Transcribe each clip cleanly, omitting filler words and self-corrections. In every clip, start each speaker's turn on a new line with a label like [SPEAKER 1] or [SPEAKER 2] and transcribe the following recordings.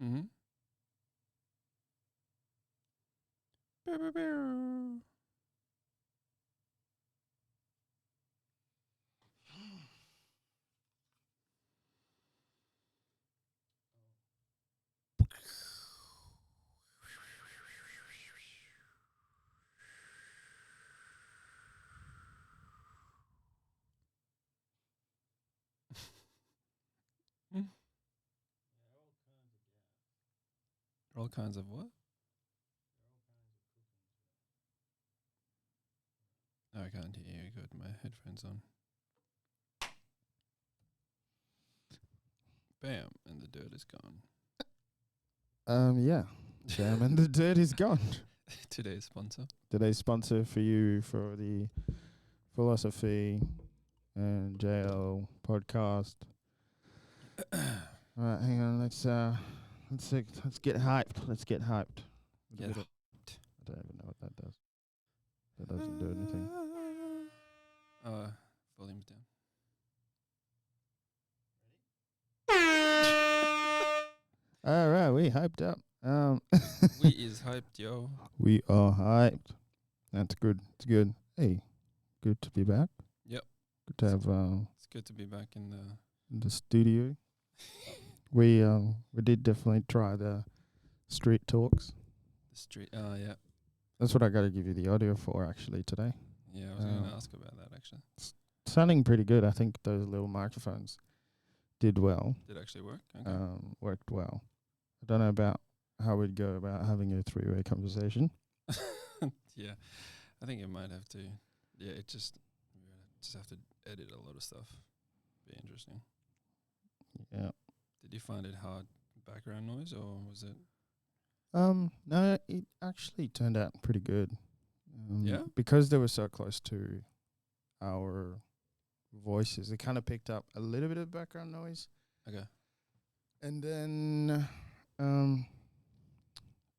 [SPEAKER 1] Mm-hmm. Bow, bow, bow. Mm. All kinds of what? Oh, I can't hear you. Got my headphones on. Bam, and the dirt is gone.
[SPEAKER 2] Yeah. Jam and the dirt is gone.
[SPEAKER 1] Today's sponsor.
[SPEAKER 2] Today's sponsor for you for the philosophy and JL podcast. All right, hang on. Let's get hyped. Let's get hyped.
[SPEAKER 1] Get hyped.
[SPEAKER 2] I don't even know what that does. That doesn't do anything.
[SPEAKER 1] Volume's down.
[SPEAKER 2] All right, we hyped up.
[SPEAKER 1] We is hyped, yo.
[SPEAKER 2] We are hyped. That's good. It's good. Hey, good to be back.
[SPEAKER 1] Yep.
[SPEAKER 2] Good to have
[SPEAKER 1] It's good to be back in
[SPEAKER 2] the studio. We did definitely try the street talks.
[SPEAKER 1] the street. Oh, yeah.
[SPEAKER 2] That's what I got to give you the audio for actually today.
[SPEAKER 1] Yeah, I was going to ask about that, actually.
[SPEAKER 2] Sounding pretty good. I think those little microphones did well.
[SPEAKER 1] Did it actually work? Okay.
[SPEAKER 2] Worked well. I don't know about how we'd go about having a three-way conversation.
[SPEAKER 1] Yeah. I think it might have to. Yeah, just have to edit a lot of stuff. Be interesting.
[SPEAKER 2] Yeah.
[SPEAKER 1] Did you find it hard background noise, or was it?
[SPEAKER 2] No, it actually turned out pretty good.
[SPEAKER 1] Yeah?
[SPEAKER 2] Because they were so close to our voices, it kind of picked up a little bit of background noise.
[SPEAKER 1] Okay.
[SPEAKER 2] And then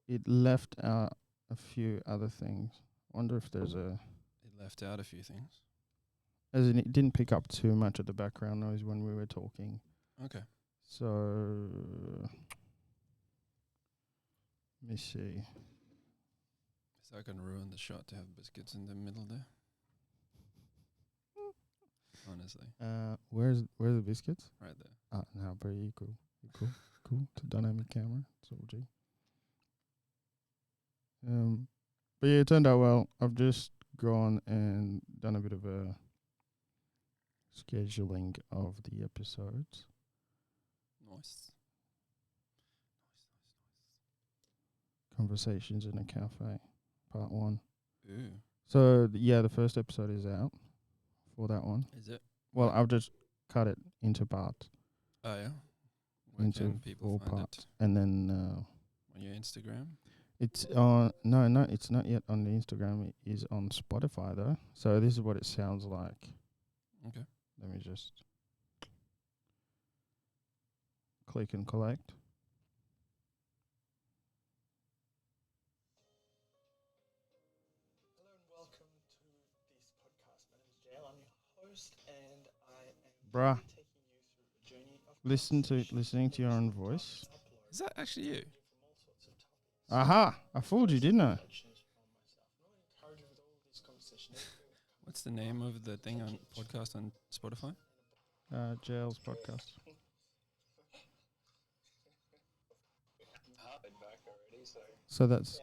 [SPEAKER 2] it left out a few other things. Wonder if there's a...
[SPEAKER 1] It left out a few things.
[SPEAKER 2] As in, it didn't pick up too much of the background noise when we were talking.
[SPEAKER 1] Okay.
[SPEAKER 2] So... Let me see.
[SPEAKER 1] Is that going to ruin the shot to have biscuits in the middle there? Honestly.
[SPEAKER 2] Where's the biscuits?
[SPEAKER 1] Right there.
[SPEAKER 2] No, bro, you cool. You cool. Cool. It's a dynamic camera. It's all G. But yeah, it turned out well. I've just gone and done a bit of a scheduling of the episodes.
[SPEAKER 1] Nice.
[SPEAKER 2] Conversations in a Cafe, part 1.
[SPEAKER 1] Ooh.
[SPEAKER 2] So, yeah, the first episode is out for that one.
[SPEAKER 1] Is it?
[SPEAKER 2] Well, I've just cut it into parts.
[SPEAKER 1] Oh, yeah? Where
[SPEAKER 2] Into
[SPEAKER 1] can people
[SPEAKER 2] 4
[SPEAKER 1] find
[SPEAKER 2] parts.
[SPEAKER 1] it?
[SPEAKER 2] And then...
[SPEAKER 1] On your Instagram?
[SPEAKER 2] It's on... No, it's not yet on the Instagram. It is on Spotify, though. So this is what it sounds like.
[SPEAKER 1] Okay.
[SPEAKER 2] Let me just... click and collect.
[SPEAKER 3] Hello and welcome to this podcast. My name is Jael. I'm your host, and I am
[SPEAKER 2] Bruh.
[SPEAKER 3] taking you through a journey of
[SPEAKER 2] Listening to your own voice.
[SPEAKER 1] Is that actually you?
[SPEAKER 3] from all sorts of topics.
[SPEAKER 2] Aha! I fooled you, didn't I?
[SPEAKER 3] Reflections from myself. And I want to encourage you with all this conversation.
[SPEAKER 1] What's the name of the thing on podcast on Spotify?
[SPEAKER 2] JL's podcast. So that's...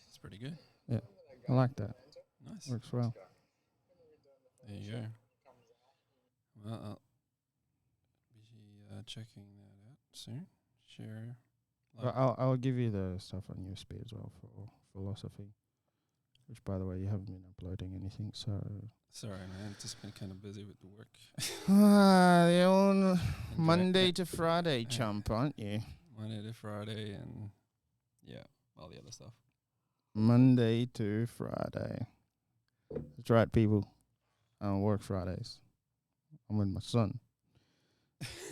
[SPEAKER 1] It's pretty good.
[SPEAKER 2] Yeah, I like that.
[SPEAKER 1] Nice.
[SPEAKER 2] Works well.
[SPEAKER 1] There you go. Well, I'll be checking that out soon. Share.
[SPEAKER 2] But I'll give you the stuff on USB as well for philosophy. Which, by the way, you haven't been uploading anything, so...
[SPEAKER 1] Sorry, man. Just been kind of busy with the work.
[SPEAKER 2] The old
[SPEAKER 1] And
[SPEAKER 2] Monday to Friday chump, aren't you?
[SPEAKER 1] Monday to Friday and, yeah, all the other stuff.
[SPEAKER 2] Monday to Friday. That's right, people. I don't work Fridays. I'm with my son.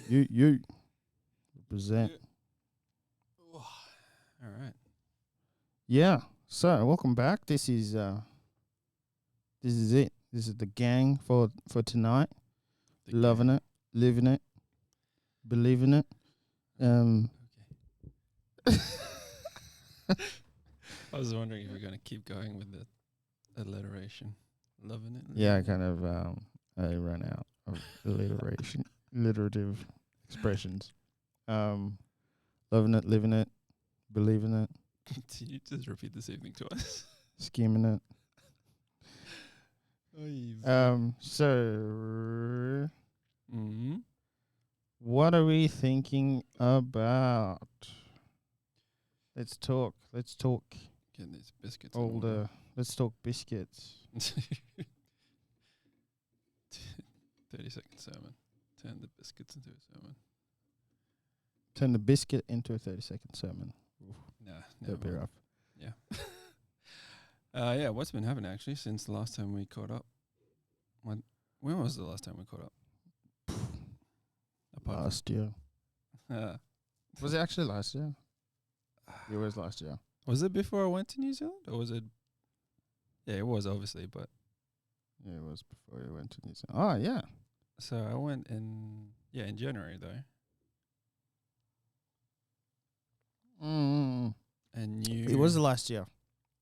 [SPEAKER 2] you represent.
[SPEAKER 1] All right.
[SPEAKER 2] Yeah. So welcome back. This is it. This is the gang for tonight. Loving it, living it, believing it.
[SPEAKER 1] I was wondering if you're going to keep going with the alliteration. Loving it.
[SPEAKER 2] Yeah, I kind of I ran out of alliterative expressions. Loving it, living it, believing it,
[SPEAKER 1] Did you just repeat the same thing twice?
[SPEAKER 2] scheming it. So
[SPEAKER 1] Mm-hmm.
[SPEAKER 2] what are we thinking about? Let's talk.
[SPEAKER 1] Getting these biscuits.
[SPEAKER 2] All the let's talk biscuits.
[SPEAKER 1] 30-second sermon. Turn the biscuits into a sermon.
[SPEAKER 2] Turn the biscuit into a 30-second sermon.
[SPEAKER 1] Nah,
[SPEAKER 2] That'd be rough.
[SPEAKER 1] Yeah. Yeah, what's been happening actually since the last time we caught up? When was the last time we caught up?
[SPEAKER 2] Last year.
[SPEAKER 1] Uh,
[SPEAKER 2] Was it actually last year? It was last year.
[SPEAKER 1] was it before I went to New Zealand? Or was it? Yeah, it was obviously, but.
[SPEAKER 2] Yeah, it was before you went to New Zealand. Oh, yeah.
[SPEAKER 1] So I went in January though. And
[SPEAKER 2] It was last year.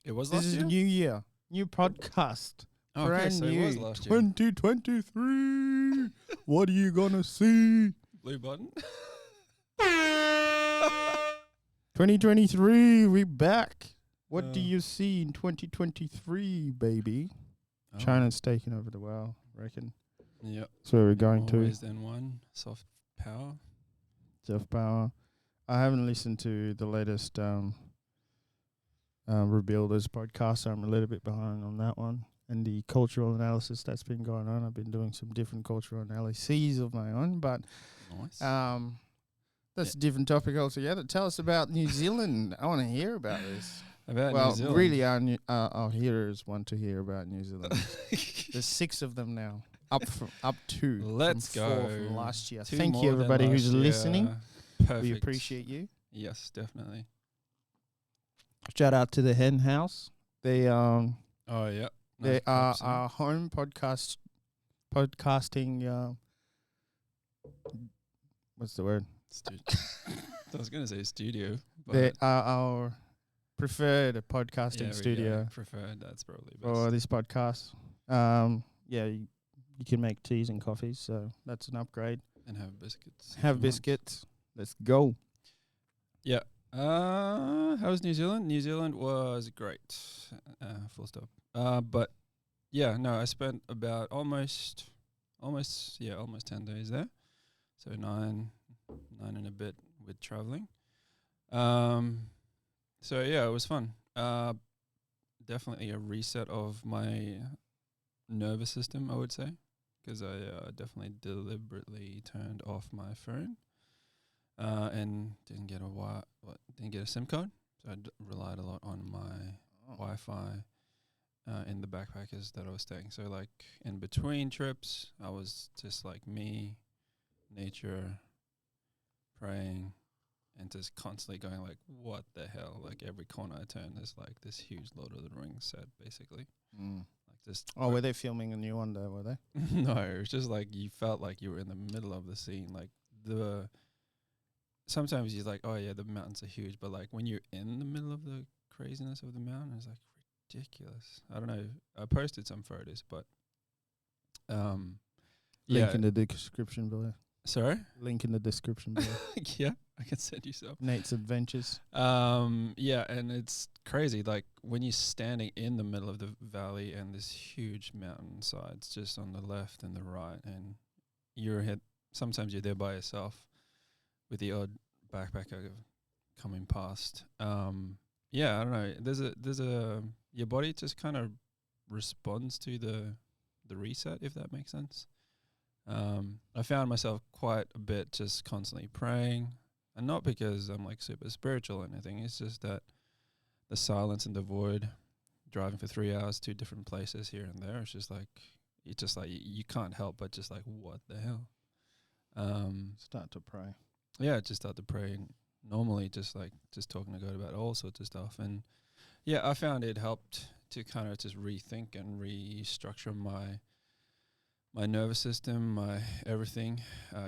[SPEAKER 1] It was
[SPEAKER 2] This
[SPEAKER 1] last
[SPEAKER 2] is
[SPEAKER 1] year.
[SPEAKER 2] a new year. New podcast.
[SPEAKER 1] Oh, okay,
[SPEAKER 2] Brand
[SPEAKER 1] so
[SPEAKER 2] new.
[SPEAKER 1] it was last year.
[SPEAKER 2] 2023. What are you going to see?
[SPEAKER 1] Blue button.
[SPEAKER 2] 2023. We back. What do
[SPEAKER 1] Uh.
[SPEAKER 2] you see in 2023, baby?
[SPEAKER 1] Oh,
[SPEAKER 2] China's taking over the world, I reckon.
[SPEAKER 1] Yep.
[SPEAKER 2] That's where we're going to.
[SPEAKER 1] Always then one soft power.
[SPEAKER 2] Self power. I haven't listened to the latest Rebuilders podcast, so I'm a little bit behind on that one. And the cultural analysis that's been going on. I've been doing some different cultural analyses of my own, but
[SPEAKER 1] Nice.
[SPEAKER 2] that's a different topic altogether. Tell us about New Zealand. I want to hear about this.
[SPEAKER 1] About New
[SPEAKER 2] Well,
[SPEAKER 1] Zealand.
[SPEAKER 2] really, our hearers want to hear about New Zealand. There's 6 of them now. Up to
[SPEAKER 1] Let's
[SPEAKER 2] from 4
[SPEAKER 1] go.
[SPEAKER 2] from last year.
[SPEAKER 1] 2
[SPEAKER 2] Thank
[SPEAKER 1] more
[SPEAKER 2] you,
[SPEAKER 1] than
[SPEAKER 2] everybody who's
[SPEAKER 1] last year.
[SPEAKER 2] listening.
[SPEAKER 1] Perfect.
[SPEAKER 2] We appreciate you.
[SPEAKER 1] Yes, definitely.
[SPEAKER 2] Shout out to the Hen House. They
[SPEAKER 1] Oh yeah.
[SPEAKER 2] they
[SPEAKER 1] Nice
[SPEAKER 2] are
[SPEAKER 1] props, yeah.
[SPEAKER 2] our home podcasting. What's the word?
[SPEAKER 1] I was gonna say studio. But
[SPEAKER 2] They are our preferred podcasting
[SPEAKER 1] yeah,
[SPEAKER 2] studio
[SPEAKER 1] Preferred. That's probably best.
[SPEAKER 2] for this podcast. Yeah, you can make teas and coffees, so that's an upgrade.
[SPEAKER 1] And have biscuits. if you
[SPEAKER 2] Have
[SPEAKER 1] want.
[SPEAKER 2] biscuits. Let's go.
[SPEAKER 1] Yeah. How was New Zealand? New Zealand was great. Full stop. But yeah, no, I spent about almost 10 days there. So nine and a bit with traveling. So yeah, it was fun. Definitely a reset of my nervous system, I would say, because I definitely deliberately turned off my phone. And didn't get a SIM card, so I relied a lot on my Wi-Fi in the backpackers that I was staying. So like in between trips, I was just like me, nature, praying, and just constantly going like, what the hell? Like every corner I turn, there's like this huge Lord of the Rings set, basically. Like just.
[SPEAKER 2] Oh, were they filming a new one though? Were they?
[SPEAKER 1] No, it was just like you felt like you were in the middle of the scene, like the. Sometimes you're like, oh yeah, the mountains are huge, but like when you're in the middle of the craziness of the mountain, it's like ridiculous. I don't know. I posted some photos, but
[SPEAKER 2] Link in the description below.
[SPEAKER 1] Sorry?
[SPEAKER 2] Link in the description below.
[SPEAKER 1] Yeah, I can send you some.
[SPEAKER 2] Nate's Adventures.
[SPEAKER 1] Yeah, and it's crazy. Like when you're standing in the middle of the valley and this huge mountain sides just on the left and the right, and sometimes you're there by yourself with the odd backpacker coming past. Yeah, I don't know. There's a your body just kind of responds to the reset, if that makes sense. I found myself quite a bit just constantly praying, and not because I'm like super spiritual or anything. It's just that the silence and the void, driving for 3 hours to different places here and there. It's just like you can't help but just like, what the hell?
[SPEAKER 2] Start to pray.
[SPEAKER 1] Yeah, just start to pray normally, just talking to God about all sorts of stuff. And yeah, I found it helped to kind of just rethink and restructure my nervous system, my everything,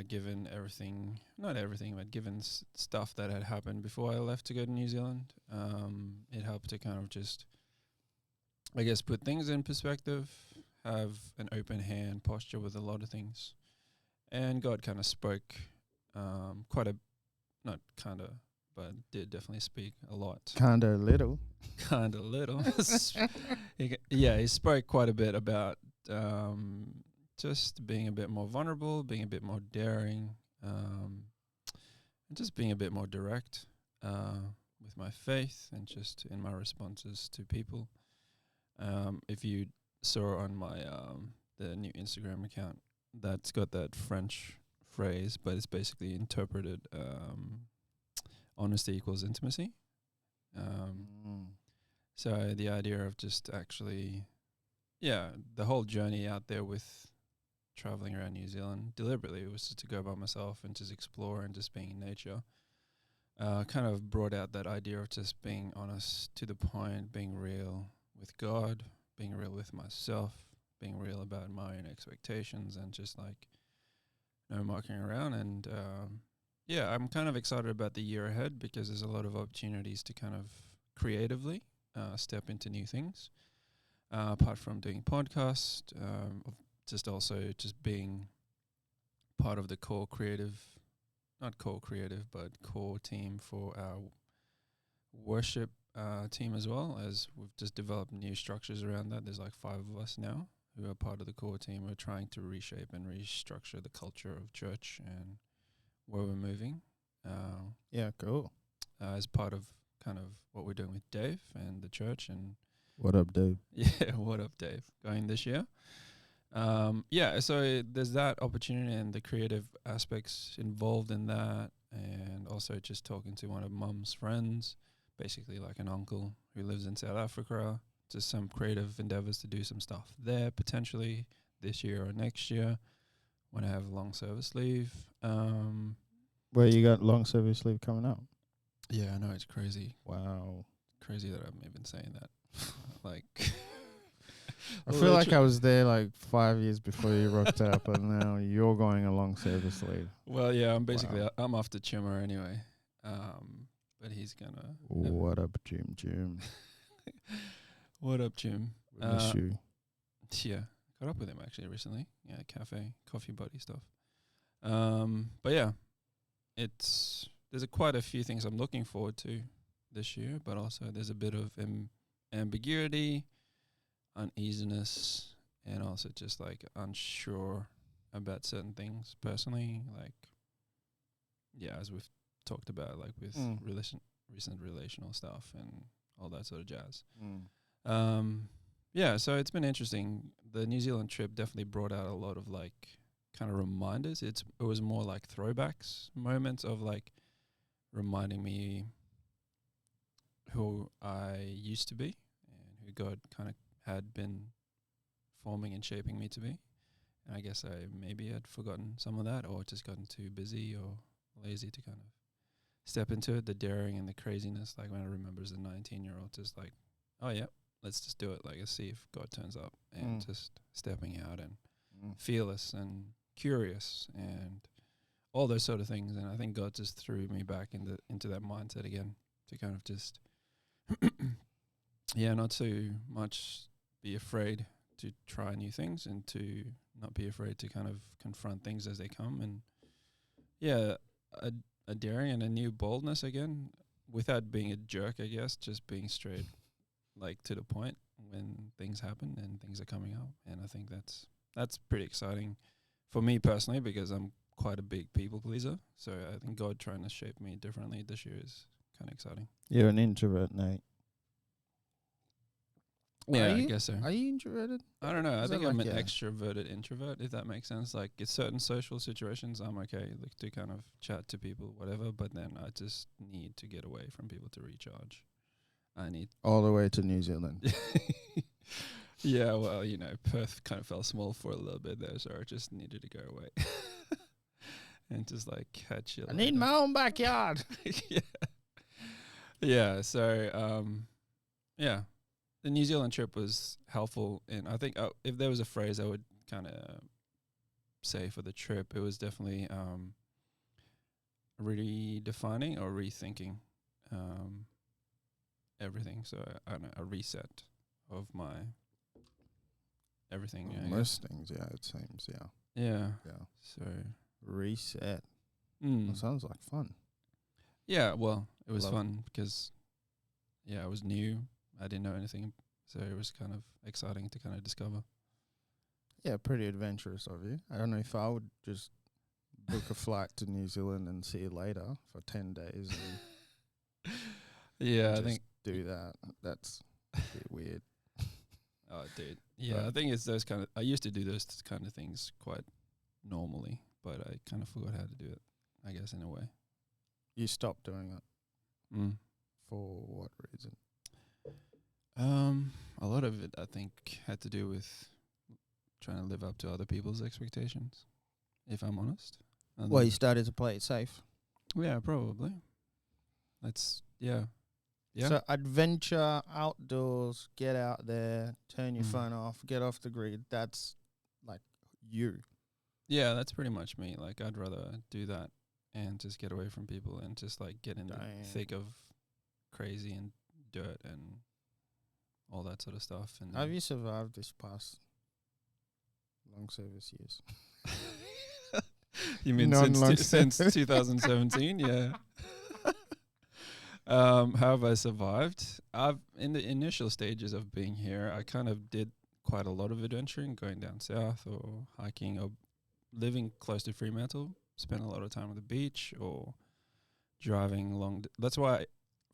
[SPEAKER 1] given everything, not everything, but given stuff that had happened before I left to go to New Zealand. It helped to kind of just, I guess, put things in perspective, have an open hand posture with a lot of things. And God kind of spoke quite a, not kind of, but did definitely speak a lot.
[SPEAKER 2] Kinda little.
[SPEAKER 1] Kind of little. He spoke quite a bit about just being a bit more vulnerable, being a bit more daring, and just being a bit more direct with my faith and just in my responses to people. If you saw on my the new Instagram account, that's got that French phrase, but it's basically interpreted honesty equals intimacy. So the idea of just actually, the whole journey out there with traveling around New Zealand deliberately was just to go by myself and just explore and just being in nature. Kind of brought out that idea of just being honest to the point, being real with God, being real with myself, being real about my own expectations, and just like no mucking around. And I'm kind of excited about the year ahead because there's a lot of opportunities to kind of creatively step into new things. Apart from doing podcasts, just also just being part of the core team for our worship team, as well as we've just developed new structures around that. There's like 5 of us now who are part of the core team. We're trying to reshape and restructure the culture of church and where we're moving.
[SPEAKER 2] Yeah, cool.
[SPEAKER 1] As part of kind of what we're doing with Dave and the church. And
[SPEAKER 2] What up, Dave?
[SPEAKER 1] yeah, what up, Dave? Going this year. So there's that opportunity and the creative aspects involved in that, and also just talking to one of Mum's friends, basically like an uncle who lives in South Africa. Just some creative endeavors to do some stuff there potentially this year or next year when I have long service leave.
[SPEAKER 2] Where you got long service leave coming up?
[SPEAKER 1] Yeah, I know, it's crazy.
[SPEAKER 2] Wow.
[SPEAKER 1] Crazy that I'm even saying that. Like,
[SPEAKER 2] I feel like I was there like 5 years before you rocked up, and now you're going a long service leave.
[SPEAKER 1] Well, yeah, I'm basically I'm off to Chimmer anyway. But he's gonna.
[SPEAKER 2] What up, Jim?
[SPEAKER 1] What up, Jim?
[SPEAKER 2] We miss you.
[SPEAKER 1] Yeah, caught up with him actually recently. Yeah, coffee buddy stuff. But yeah, there's quite a few things I'm looking forward to this year, but also there's a bit of ambiguity, uneasiness, and also just like unsure about certain things personally. Like, as we've talked about, like with recent relational stuff and all that sort of jazz. So it's been interesting. The New Zealand trip definitely brought out a lot of like kind of reminders. It was more like throwbacks, moments of like reminding me who I used to be and who God kind of had been forming and shaping me to be. And I guess I maybe had forgotten some of that, or just gotten too busy or lazy to kind of step into it, the daring and the craziness. Like when I remember as a 19-year-old, just like, oh yeah, let's just do it. Like, let's see if God turns up, and just stepping out and fearless and curious and all those sort of things. And I think God just threw me back into that mindset again to kind of just, not too much be afraid to try new things, and to not be afraid to kind of confront things as they come. And a daring and a new boldness again, without being a jerk, I guess, just being straight, like to the point when things happen and things are coming up. And I think that's pretty exciting for me personally, because I'm quite a big people pleaser. So I think God trying to shape me differently this year is kind of exciting.
[SPEAKER 2] You're an introvert, Nate.
[SPEAKER 1] Yeah, I guess so.
[SPEAKER 2] Are you introverted?
[SPEAKER 1] I don't know. I
[SPEAKER 2] Is
[SPEAKER 1] think
[SPEAKER 2] that
[SPEAKER 1] I'm
[SPEAKER 2] like
[SPEAKER 1] an extroverted introvert, if that makes sense. Like, in certain social situations, I'm okay, like, to kind of chat to people, whatever. But then I just need to get away from people to recharge. I need
[SPEAKER 2] all the way to New Zealand.
[SPEAKER 1] Yeah, well, Perth kind of fell small for a little bit there, so I just needed to go away and just like catch you.
[SPEAKER 2] I need my own backyard.
[SPEAKER 1] So the New Zealand trip was helpful, and I think if there was a phrase I would kind of say for the trip, it was definitely redefining or rethinking everything. So I don't know, a reset of my everything. Yeah, I guess.
[SPEAKER 2] Most things, yeah, it seems, yeah.
[SPEAKER 1] Yeah.
[SPEAKER 2] Yeah.
[SPEAKER 1] So.
[SPEAKER 2] Reset.
[SPEAKER 1] Mm.
[SPEAKER 2] That sounds like fun.
[SPEAKER 1] Yeah. Well, it was
[SPEAKER 2] Love
[SPEAKER 1] fun because I was new. I didn't know anything, so it was kind of exciting to kind of discover.
[SPEAKER 2] Yeah, pretty adventurous of you. I don't know if I would just book a flight to New Zealand and see you later for 10 days and
[SPEAKER 1] Yeah, I
[SPEAKER 2] just
[SPEAKER 1] think.
[SPEAKER 2] do that. That's a bit weird.
[SPEAKER 1] Oh, dude. Yeah, I think it's those kind of. I used to do those kind of things quite normally, but I kind of forgot how to do it. I guess in a way.
[SPEAKER 2] You stopped doing it
[SPEAKER 1] Mm.
[SPEAKER 2] for what reason?
[SPEAKER 1] A lot of it I think had to do with trying to live up to other people's expectations. If I'm honest. And
[SPEAKER 2] Well, you started to play it safe.
[SPEAKER 1] yeah, probably. Yeah.
[SPEAKER 2] So adventure, outdoors, get out there, turn your
[SPEAKER 1] Mm.
[SPEAKER 2] phone off, get off the grid. That's like you.
[SPEAKER 1] Yeah, that's pretty much me. Like, I'd rather do that and just get away from people and just like get in the thick of crazy and dirt and all that sort of stuff. And
[SPEAKER 2] Have you survived this past long service years?
[SPEAKER 1] you mean since 2017? Yeah. How have I survived? I've in the initial stages of being here, I kind of did quite a lot of adventuring, going down south or hiking or living close to Fremantle. Spent a lot of time on the beach or driving long. That's why,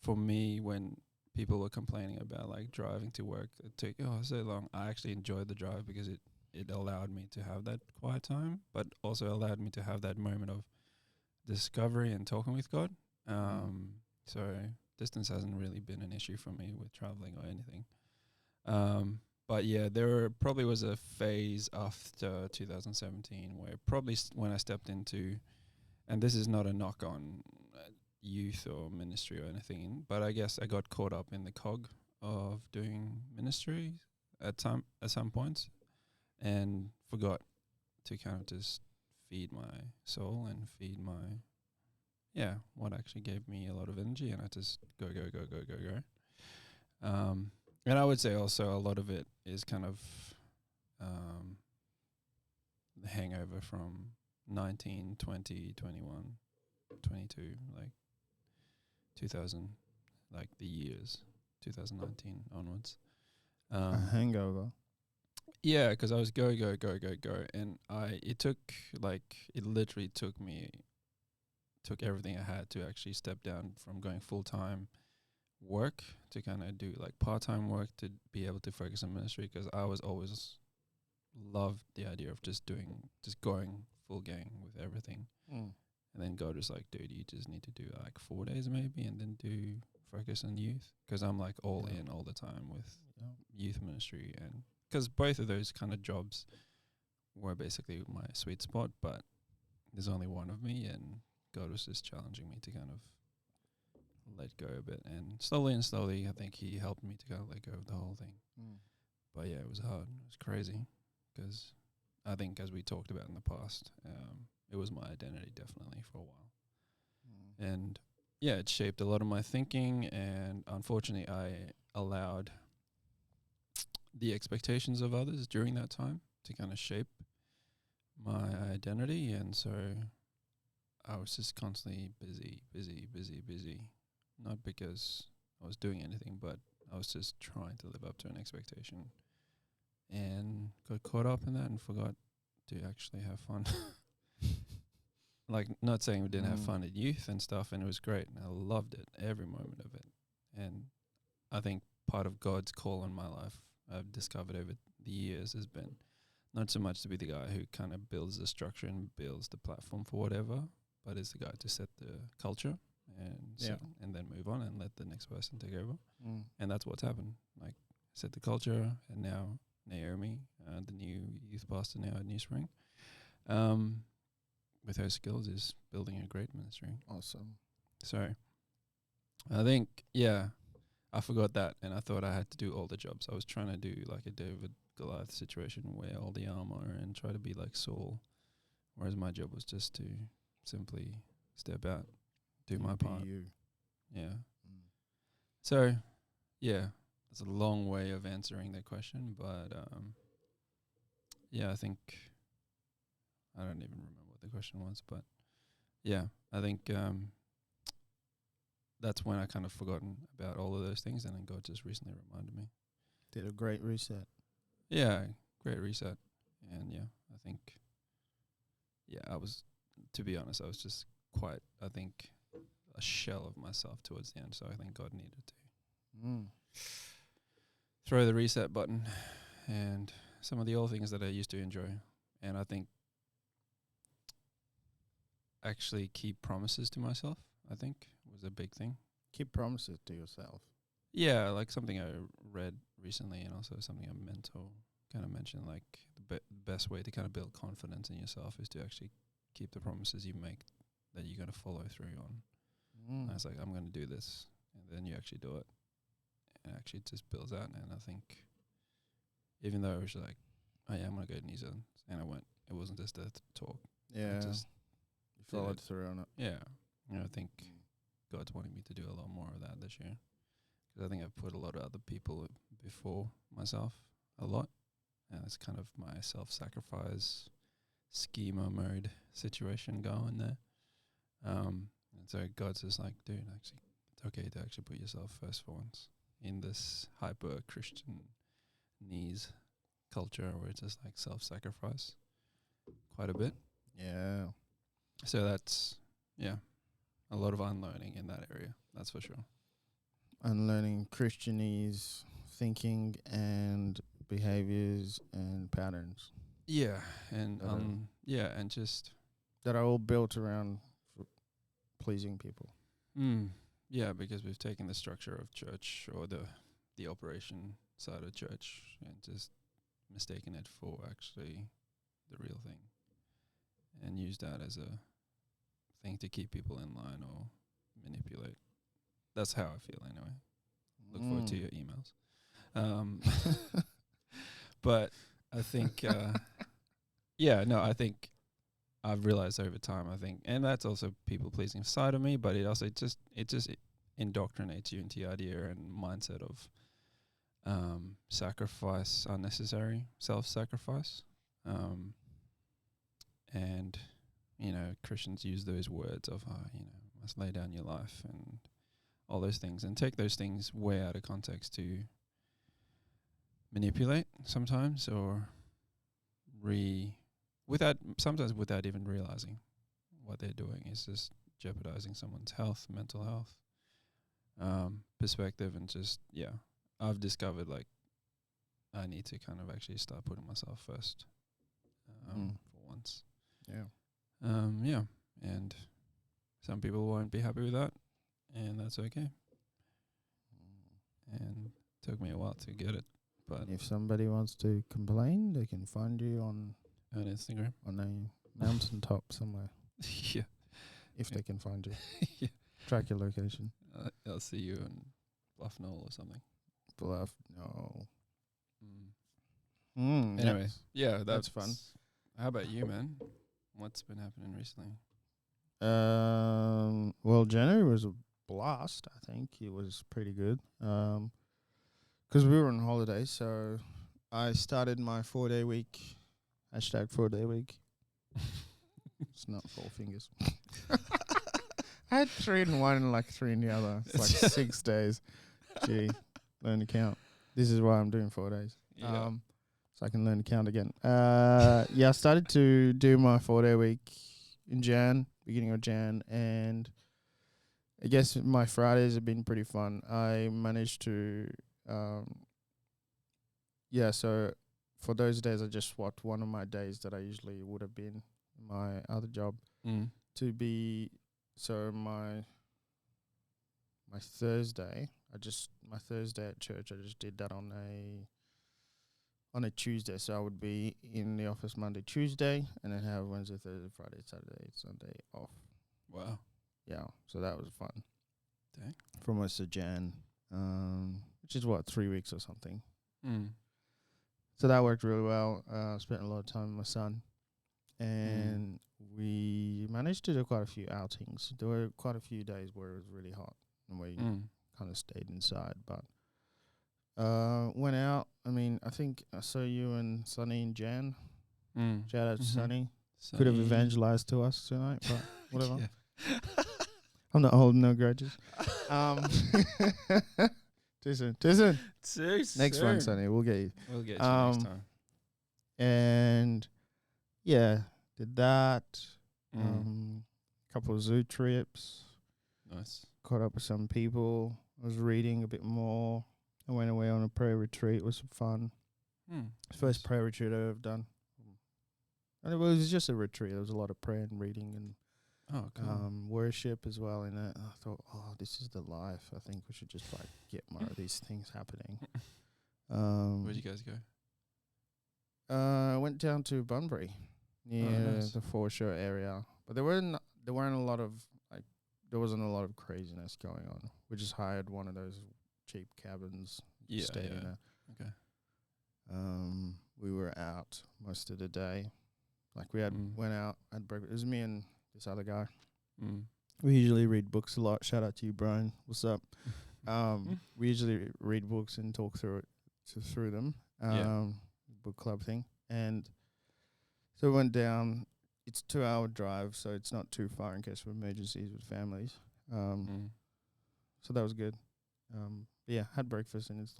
[SPEAKER 1] for me, when people were complaining about like driving to work, it took so long. I actually enjoyed the drive because it allowed me to have that quiet time, but also allowed me to have that moment of discovery and talking with God. So distance hasn't really been an issue for me with traveling or anything. But yeah, there probably was a phase after 2017 where probably when I stepped into, and this is not a knock on youth or ministry or anything, but I guess I got caught up in the cog of doing ministry at some points and forgot to kind of just feed my soul and feed my what actually gave me a lot of energy, and I just go. And I would say also a lot of it is kind of the hangover from 19, 20, 21, 22, like 2000, like the years, 2019 onwards.
[SPEAKER 2] A hangover.
[SPEAKER 1] Yeah, because I was go, and it literally took everything I had to actually step down from going full-time work to kind of do like part-time work to be able to focus on ministry, because I was always loved the idea of just going full gang with everything. And then God was like, dude, you just need to do like 4 days maybe and then do focus on youth, because I'm like all in all the time with youth ministry, and because both of those kind of jobs were basically my sweet spot, but there's only one of me, and God was just challenging me to kind of let go a bit, and slowly I think he helped me to kind of let go of the whole thing. But yeah, it was hard. It was crazy, because I think, as we talked about in the past, it was my identity definitely for a while. And yeah, it shaped a lot of my thinking, and unfortunately I allowed the expectations of others during that time to kind of shape my identity, and so I was just constantly busy. Not because I was doing anything, but I was just trying to live up to an expectation, and got caught up in that and forgot to actually have fun. Like, not saying we didn't have fun at youth and stuff, and it was great, and I loved it, every moment of it. And I think part of God's call in my life, I've discovered over the years, has been not so much to be the guy who kind of builds the structure and builds the platform for whatever, but is the guy to set the culture and and then move on and let the next person take over. And that's what's happened. Like, set the culture, and now Naomi, the new youth pastor now at New Spring, with her skills, is building a great ministry.
[SPEAKER 2] Awesome.
[SPEAKER 1] So I think, I forgot that, and I thought I had to do all the jobs. I was trying to do like a David Goliath situation, wear all the armor and try to be like Saul, whereas my job was just to simply step out, do
[SPEAKER 2] You
[SPEAKER 1] my
[SPEAKER 2] be
[SPEAKER 1] part.
[SPEAKER 2] you.
[SPEAKER 1] Yeah.
[SPEAKER 2] Mm.
[SPEAKER 1] So, yeah, it's a long way of answering that question, but yeah, I think I don't even remember what the question was, but yeah, I think that's when I kind of forgotten about all of those things, and then God just recently reminded me.
[SPEAKER 2] Did a great reset.
[SPEAKER 1] Yeah, great reset, and yeah, I think I was, to be honest, I was just quite, I think, a shell of myself towards the end. So I think God needed to
[SPEAKER 2] Mm.
[SPEAKER 1] throw the reset button, and some of the old things that I used to enjoy, and I think actually keep promises to myself, I think was a big thing.
[SPEAKER 2] Keep promises to yourself.
[SPEAKER 1] Yeah, like something I read recently, and also something a mentor kind of mentioned, like the best way to kind of build confidence in yourself is to actually keep the promises you make that you're going to follow through on.
[SPEAKER 2] Mm.
[SPEAKER 1] And I was like, I'm going to do this, and then you actually do it, and actually it just builds out. And I think even though it was like, oh yeah, I'm going to go to New Zealand, and I went, it wasn't just a talk.
[SPEAKER 2] Yeah.
[SPEAKER 1] just
[SPEAKER 2] You
[SPEAKER 1] did
[SPEAKER 2] followed
[SPEAKER 1] it.
[SPEAKER 2] through on it.
[SPEAKER 1] Yeah, and I think
[SPEAKER 2] Mm.
[SPEAKER 1] God's wanting me to do a lot more of that this year. Because I think I've put a lot of other people before myself a lot. And it's kind of my self-sacrifice schema mode situation going there. And so God's just like, dude, actually, it's okay to actually put yourself first for once in this hyper-Christian knees culture where it's just like self-sacrifice quite a bit.
[SPEAKER 2] Yeah.
[SPEAKER 1] So that's, a lot of unlearning in that area. That's for sure.
[SPEAKER 2] Unlearning Christianese thinking and behaviors and patterns
[SPEAKER 1] Yeah. And,
[SPEAKER 2] Okay.
[SPEAKER 1] and just,
[SPEAKER 2] that are all built around pleasing people.
[SPEAKER 1] yeah, because we've taken the structure of church or the operation side of church and just mistaken it for actually the real thing and used that as a thing to keep people in line or manipulate. That's how I feel anyway. Look forward to your emails. But I think, I think I've realized over time, and that's also people pleasing side of me, but it also just indoctrinates you into the idea and mindset of sacrifice, unnecessary self-sacrifice. And, Christians use those words of, must lay down your life and all those things and take those things way out of context to manipulate sometimes or sometimes without even realizing what they're doing is just jeopardizing someone's health, mental health, perspective, and just, I've discovered like I need to kind of actually start putting myself first for once.
[SPEAKER 2] Yeah.
[SPEAKER 1] And some people won't be happy with that, and that's okay. And it took me a while to get it, but
[SPEAKER 2] If somebody wants to complain, they can find you on
[SPEAKER 1] Instagram.
[SPEAKER 2] on a mountaintop somewhere.
[SPEAKER 1] Yeah.
[SPEAKER 2] If they can find you.
[SPEAKER 1] Yeah.
[SPEAKER 2] Track your location.
[SPEAKER 1] I'll see you in Bluff Knoll or something.
[SPEAKER 2] Bluff. No.
[SPEAKER 1] Anyway,
[SPEAKER 2] that's fun.
[SPEAKER 1] How about you, man? What's been happening recently?
[SPEAKER 2] Well, January was a blast. I think it was pretty good. 'Cause we were on holiday, so I started my 4-day week. Hashtag 4-day week. It's not 4 fingers. I had 3 in one and like 3 in the other. It's like 6 days. Gee, learn to count. This is why I'm doing 4 days.
[SPEAKER 1] Yeah.
[SPEAKER 2] So I can learn to count again. I started to do my 4-day week in beginning of Jan, and I guess my Fridays have been pretty fun. I managed to, so for those days I just swapped one of my days that I usually would have been in my other job to be, so my Thursday, my Thursday at church, I just did that on a Tuesday. So I would be in the office Monday, Tuesday, and then have Wednesday, Thursday, Friday, Saturday, Sunday off.
[SPEAKER 1] Wow.
[SPEAKER 2] Yeah, so that was fun.
[SPEAKER 1] Dang.
[SPEAKER 2] For most of Jan, which is 3 weeks or something. So that worked really well. Spent a lot of time with my son. And we managed to do quite a few outings. There were quite a few days where it was really hot and we kind of stayed inside, but went out. I mean, I think I saw you and Sunny and Jan. Shout out to Sunny. Could have evangelized to us tonight, but whatever. I'm not holding no grudges. Too soon. Next one, Sunny. We'll get you.
[SPEAKER 1] We'll get you next time.
[SPEAKER 2] And yeah, did that. Couple of zoo trips.
[SPEAKER 1] Nice.
[SPEAKER 2] Caught up with some people. I was reading a bit more. I went away on a prayer retreat. It was fun. First prayer retreat I've ever done. And it was just a retreat. There was a lot of prayer and reading and worship as well in it. I thought, this is the life. I think we should just get more of these things happening.
[SPEAKER 1] Where'd you guys go?
[SPEAKER 2] I went down to Bunbury near the foreshore area, but there wasn't a lot of craziness going on. We just hired one of those cheap cabins. Stayed in it.
[SPEAKER 1] Okay.
[SPEAKER 2] We were out most of the day. We went out, had breakfast. It was me and this other guy. We usually read books a lot. Shout out to you, Brian. What's up? We usually read books and talk through them. Book club thing. And so we went down. It's a 2-hour drive, so it's not too far in case of emergencies with families. So that was good. Had breakfast, and it's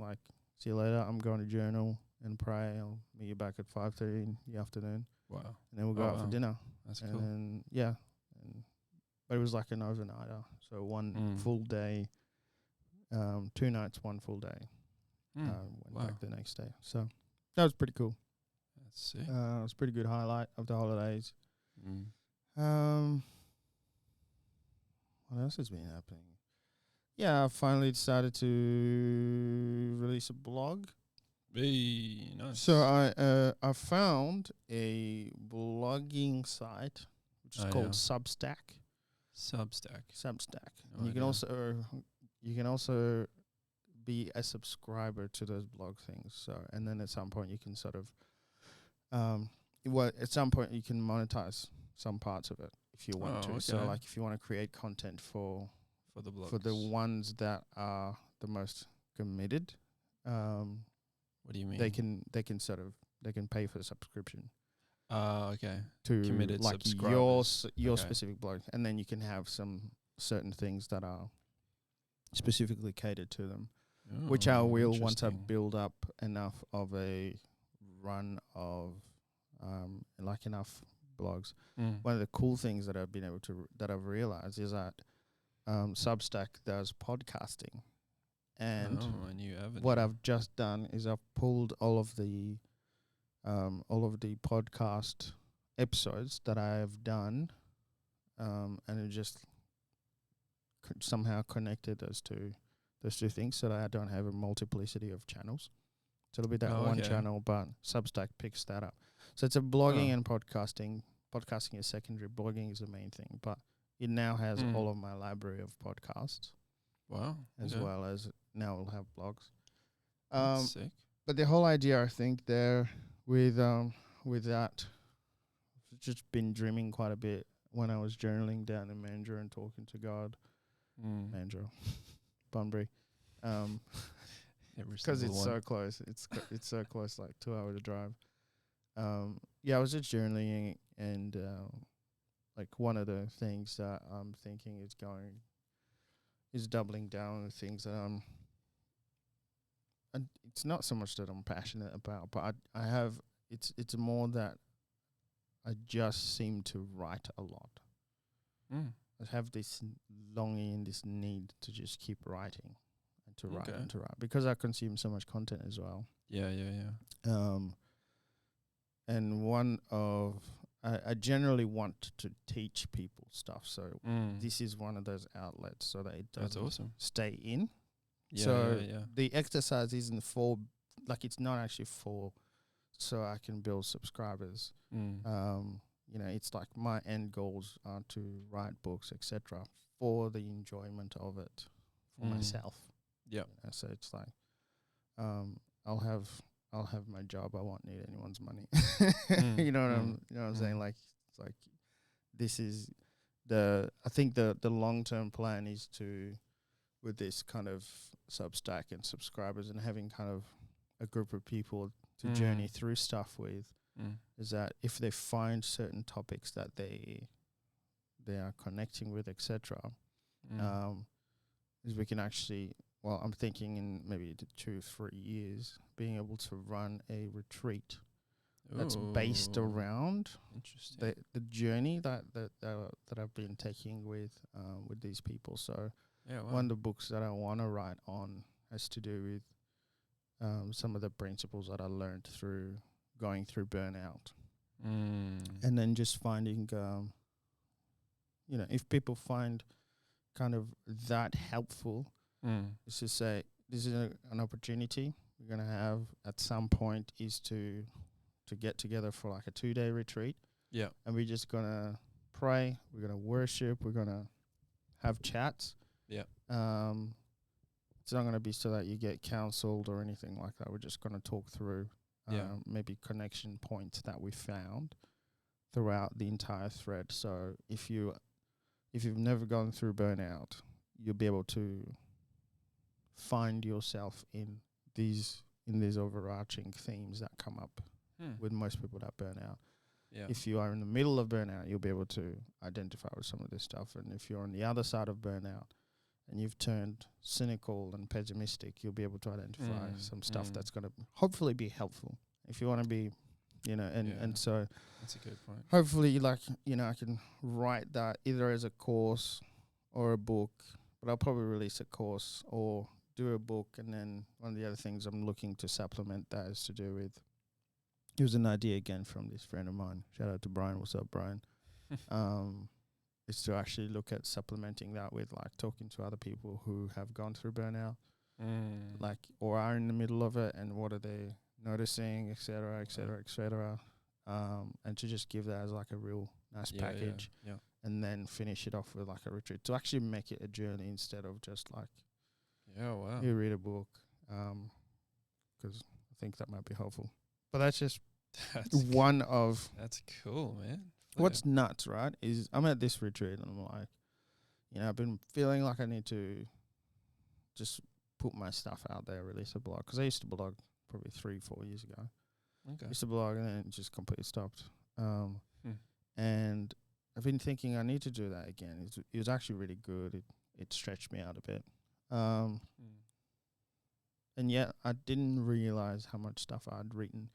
[SPEAKER 2] see you later. I'm going to journal and pray. I'll meet you back at 5:30 in the afternoon.
[SPEAKER 1] Wow.
[SPEAKER 2] And then we'll go out for dinner.
[SPEAKER 1] That's
[SPEAKER 2] and
[SPEAKER 1] cool.
[SPEAKER 2] Then, but it was like an overnighter. So one full day, 2 nights, 1 full day. Went back the next day. So that was pretty cool.
[SPEAKER 1] That's sick.
[SPEAKER 2] It was a pretty good highlight of the holidays. What else has been happening? Yeah, I finally decided to release a blog.
[SPEAKER 1] Hey, nice.
[SPEAKER 2] So I found a blogging site which is called Substack.
[SPEAKER 1] Substack.
[SPEAKER 2] No you can also be a subscriber to those blog things. So and then at some point you can sort of at some point you can monetize some parts of it if you want to. Okay. So if you want to create content for
[SPEAKER 1] the blogs.
[SPEAKER 2] For the ones that are the most committed,
[SPEAKER 1] what do you mean?
[SPEAKER 2] They can pay for the subscription.
[SPEAKER 1] Okay.
[SPEAKER 2] To
[SPEAKER 1] committed
[SPEAKER 2] subscribers. your specific blog, and then you can have some certain things that are specifically catered to them, which I will once I build up enough of a run of enough blogs. One of the cool things that I've realized is that Substack does podcasting. And
[SPEAKER 1] a new avenue.
[SPEAKER 2] What I've just done is I've pulled all of the podcast episodes that I have done, and it just somehow connected those two things, so that I don't have a multiplicity of channels. So it'll be that one channel, but Substack picks that up. So it's a blogging and podcasting. Podcasting is secondary. Blogging is the main thing, but it now has all of my library of podcasts.
[SPEAKER 1] Wow.
[SPEAKER 2] As well as now we'll have blogs.
[SPEAKER 1] That's sick.
[SPEAKER 2] But the whole idea, I think, there with that, I've just been dreaming quite a bit when I was journaling down in Mandurah and talking to God. Mandurah, Bunbury, because it's so close. It's so close, 2 hours to drive. I was just journaling, and one of the things that I'm thinking is doubling down on the things that and it's not so much that I'm passionate about, but I have, it's more that I just seem to write a lot. I have this longing and this need to just keep writing and to write and to write, because I consume so much content as well. And I generally want to teach people stuff, so this is one of those outlets so that it doesn't stay in. The exercise isn't it's not actually for so I can build subscribers. It's my end goals are to write books, etc., for the enjoyment of it for myself. So it's I'll have my job. I won't need anyone's money. You know what I'm saying? It's this is I think the long term plan is to, with this kind of Substack and subscribers and having kind of a group of people to journey through stuff with, is that if they find certain topics that they are connecting with, etc., is we can actually, well, I'm thinking in maybe 2-3 years, being able to run a retreat that's based around
[SPEAKER 1] interesting.
[SPEAKER 2] the journey that I've been taking with these people. So
[SPEAKER 1] Yeah, wow.
[SPEAKER 2] one of the books that I want to write on has to do with some of the principles that I learned through going through burnout, and then just finding, if people find kind of that helpful, is to say this is an opportunity we're gonna have at some point, is to get together for like a 2-day retreat.
[SPEAKER 1] Yeah.
[SPEAKER 2] And we're just gonna pray, we're gonna worship, we're gonna have chats.
[SPEAKER 1] Yeah.
[SPEAKER 2] It's not gonna be so that you get counseled or anything like that. We're just gonna talk through maybe connection points that we found throughout the entire thread. So if you've never gone through burnout, you'll be able to find yourself in these overarching themes that come up with most people that burn out.
[SPEAKER 1] Yeah.
[SPEAKER 2] If you are in the middle of burnout, you'll be able to identify with some of this stuff. And if you're on the other side of burnout and you've turned cynical and pessimistic, you'll be able to identify some stuff that's going to hopefully be helpful. If you want to be, and so
[SPEAKER 1] that's a good point.
[SPEAKER 2] hopefully, I can write that either as a course or a book, but I'll probably release a course or do a book. And then one of the other things I'm looking to supplement that is to do with, it was an idea again from this friend of mine. Shout out to Brian. What's up, Brian? Is to actually look at supplementing that with like talking to other people who have gone through burnout, like, or are in the middle of it, and what are they noticing, et cetera, et cetera, et cetera. And to just give that as like a real nice package, and then finish it off with like a retreat, to actually make it a journey instead of just like, you read a book, 'cause I think that might be helpful. But that's just one of.
[SPEAKER 1] That's cool, man.
[SPEAKER 2] What's nuts, right, is I'm at this retreat and I'm like, I've been feeling like I need to just put my stuff out there, release a blog. Because I used to blog probably 3-4 years ago.
[SPEAKER 1] Okay.
[SPEAKER 2] Used to blog and then it just completely stopped. And I've been thinking I need to do that again. It was actually really good. It stretched me out a bit. And yet I didn't realize how much stuff I'd written.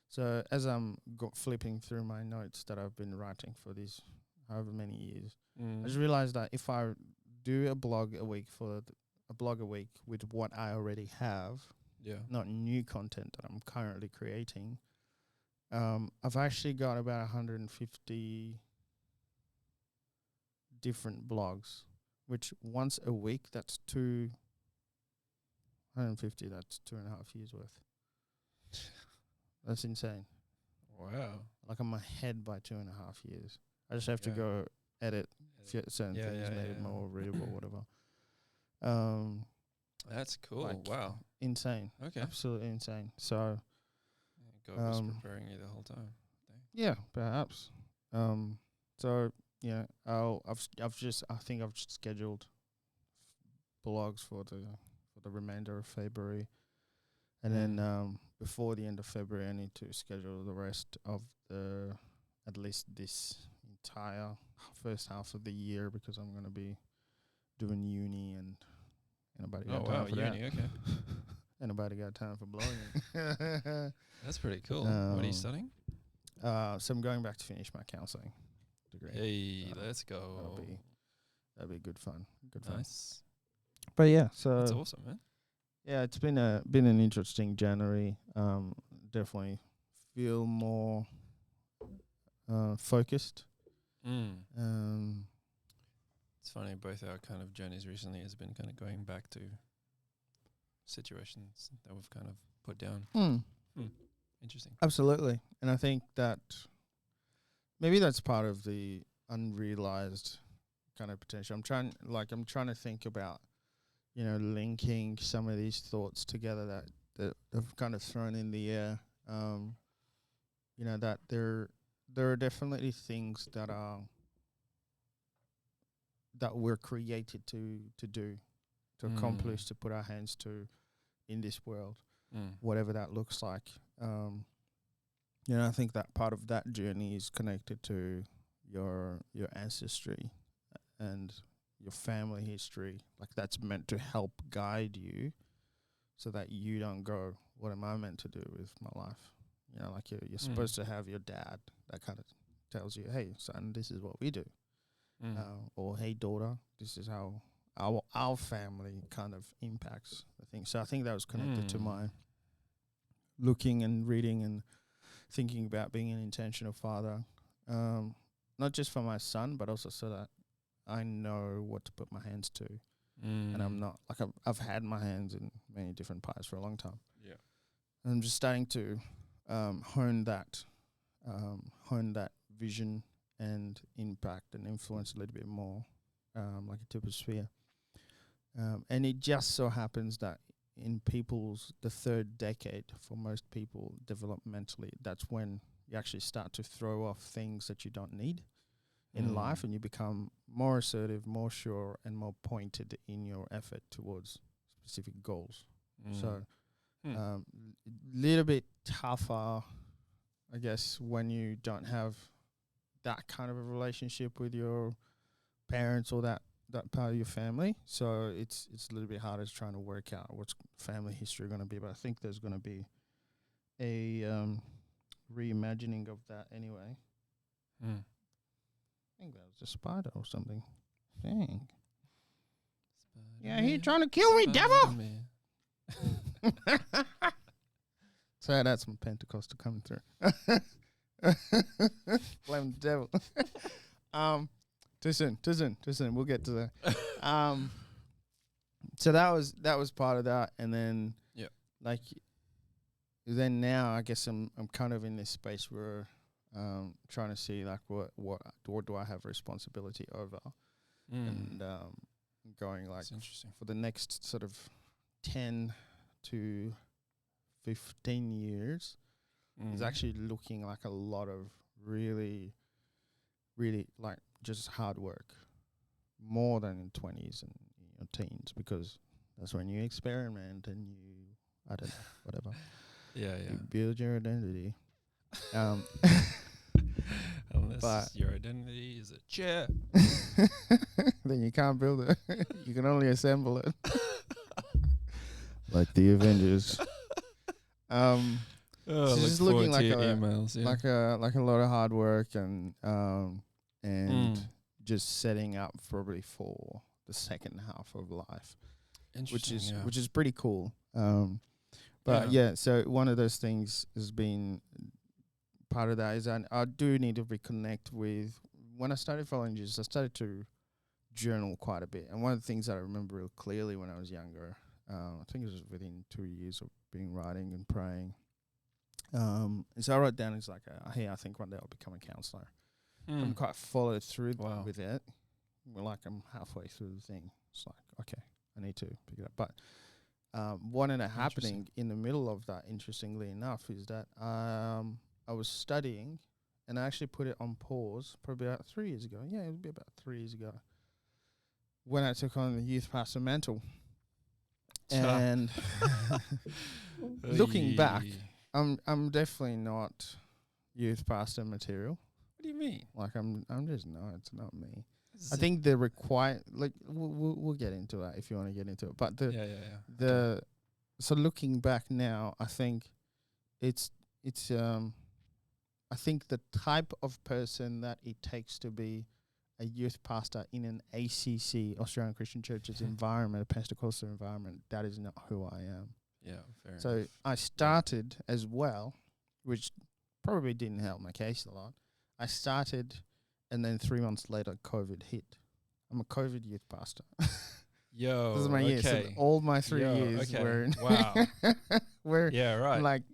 [SPEAKER 2] So as I'm flipping through my notes that I've been writing for these however many years, I just realized that if I do a blog a week with what I already have, not new content that I'm currently creating, I've actually got about 150 different blogs, which once a week, that's 150, that's 2.5 years worth. That's insane.
[SPEAKER 1] Wow.
[SPEAKER 2] Like I'm ahead by 2.5 years. I just have to go edit certain things, make it more readable, whatever.
[SPEAKER 1] That's cool.
[SPEAKER 2] Like
[SPEAKER 1] Wow.
[SPEAKER 2] Insane.
[SPEAKER 1] Okay.
[SPEAKER 2] Absolutely insane. So
[SPEAKER 1] God was preparing you the whole time.
[SPEAKER 2] yeah, perhaps. So yeah, I think I've scheduled blogs for the remainder of February. And then before the end of February, I need to schedule the rest of at least this entire first half of the year, because I'm going to be doing uni and nobody got time for
[SPEAKER 1] uni,
[SPEAKER 2] that.
[SPEAKER 1] okay.
[SPEAKER 2] Ain't nobody got time for blogging.
[SPEAKER 1] That's pretty cool. What are you studying?
[SPEAKER 2] So I'm going back to finish my counselling degree.
[SPEAKER 1] Hey, let's go.
[SPEAKER 2] That'll be good fun.
[SPEAKER 1] Nice.
[SPEAKER 2] But yeah, so
[SPEAKER 1] that's awesome, man.
[SPEAKER 2] Yeah, it's been an interesting January. Definitely feel more focused.
[SPEAKER 1] It's funny, both our kind of journeys recently has been kind of going back to situations that we've kind of put down. Interesting.
[SPEAKER 2] Absolutely. And I think that maybe that's part of the unrealized kind of potential. I'm trying to think about, linking some of these thoughts together that I've kind of thrown in the air. That there are definitely things that are that we're created to do, to accomplish, to put our hands to in this world, whatever that looks like. I think that part of that journey is connected to your ancestry and your family history. Like that's meant to help guide you so that you don't go, what am I meant to do with my life? Like you're supposed to have your dad that kind of tells you, hey, son, this is what we do. Or hey, daughter, this is how our family kind of impacts the thing. So I think that was connected to my looking and reading and thinking about being an intentional father, not just for my son, but also so that I know what to put my hands to. And I'm not, like I've had my hands in many different pies for a long time.
[SPEAKER 1] Yeah.
[SPEAKER 2] And I'm just starting to hone that vision and impact and influence a little bit more, like a tip of sphere. And it just so happens that in the third decade for most people developmentally, that's when you actually start to throw off things that you don't need in life, and you become more assertive, more sure, and more pointed in your effort towards specific goals. So little bit tougher, I guess, when you don't have that kind of a relationship with your parents or that part of your family. So it's a little bit harder trying to work out what's family history going to be. But I think there's going to be a reimagining of that anyway. I think that was a spider or something. Dang. Yeah, he trying to kill me, devil! So that's some Pentecostal coming through. Blame the devil. Too soon. We'll get to that. So that was part of that, and then like then now I guess I'm kind of in this space where trying to see like what do I have responsibility over, and going like for the next sort of 10 to 15 years is actually looking like a lot of really like just hard work, more than in 20s and your teens, because that's when you experiment and I don't know, whatever. You build your identity.
[SPEAKER 1] Unless your identity is a chair,
[SPEAKER 2] then you can't build it. You can only assemble it. Like the Avengers. So just looking like
[SPEAKER 1] emails,
[SPEAKER 2] like a lot of hard work and just setting up probably for the second half of life, which is pretty cool. But so one of those things has been part of that is I do need to reconnect with. When I started following Jesus, I started to journal quite a bit, and one of the things that I remember real clearly when I was younger, I think it was within 2 years of being writing and praying. And so I wrote down, it's like, hey, I think one day I'll become a counselor. I'm quite followed through with it. I'm halfway through the thing. It's like, okay, I need to pick it up. But what ended up happening in the middle of that, interestingly enough, is that I was studying, and I actually put it on pause probably about 3 years ago. Yeah, it would be about 3 years ago when I took on the youth pastor mantle. And looking back, I'm definitely not youth pastor material.
[SPEAKER 1] What do you mean?
[SPEAKER 2] Like I'm just it's not me. I think the we'll get into that if you want to get into it. But so looking back now, I think it's I think the type of person that it takes to be a youth pastor in an ACC, Australian Christian Churches environment, a Pentecostal environment, that is not who I am.
[SPEAKER 1] Yeah, fair enough.
[SPEAKER 2] So I started as well, which probably didn't help my case a lot. I started, and then 3 months later, COVID hit. I'm a COVID youth pastor.
[SPEAKER 1] Yo,
[SPEAKER 2] this is my year. So all my 3 years were in where I'm like,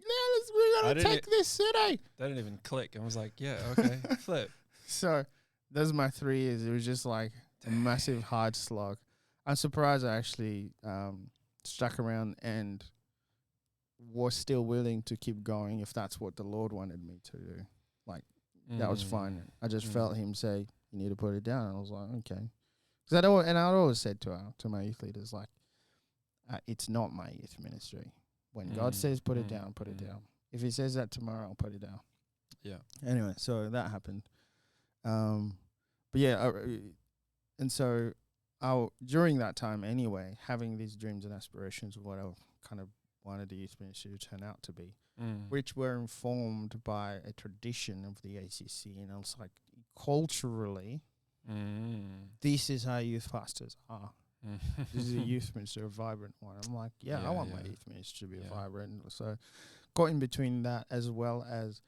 [SPEAKER 2] we're going to take this city.
[SPEAKER 1] That didn't even click. I was like, yeah, okay, flip.
[SPEAKER 2] So those are my 3 years. It was just like a massive hard slog. I'm surprised I actually stuck around and was still willing to keep going if that's what the Lord wanted me to do. Like, that was fine. I just felt him say, you need to put it down. And I was like, okay. Because I always said to my youth leaders, like, it's not my youth ministry. When God says put it down, put it down. If He says that tomorrow, I'll put it down.
[SPEAKER 1] Yeah.
[SPEAKER 2] Anyway, so that happened. But yeah, and so during that time anyway, having these dreams and aspirations of what I kind of wanted the youth ministry to turn out to be, which were informed by a tradition of the ACC, and I was like, culturally, this is how youth pastors are. This is a youth ministry, a vibrant one. I'm like, I want my youth ministry to be vibrant. So got in between that, as well as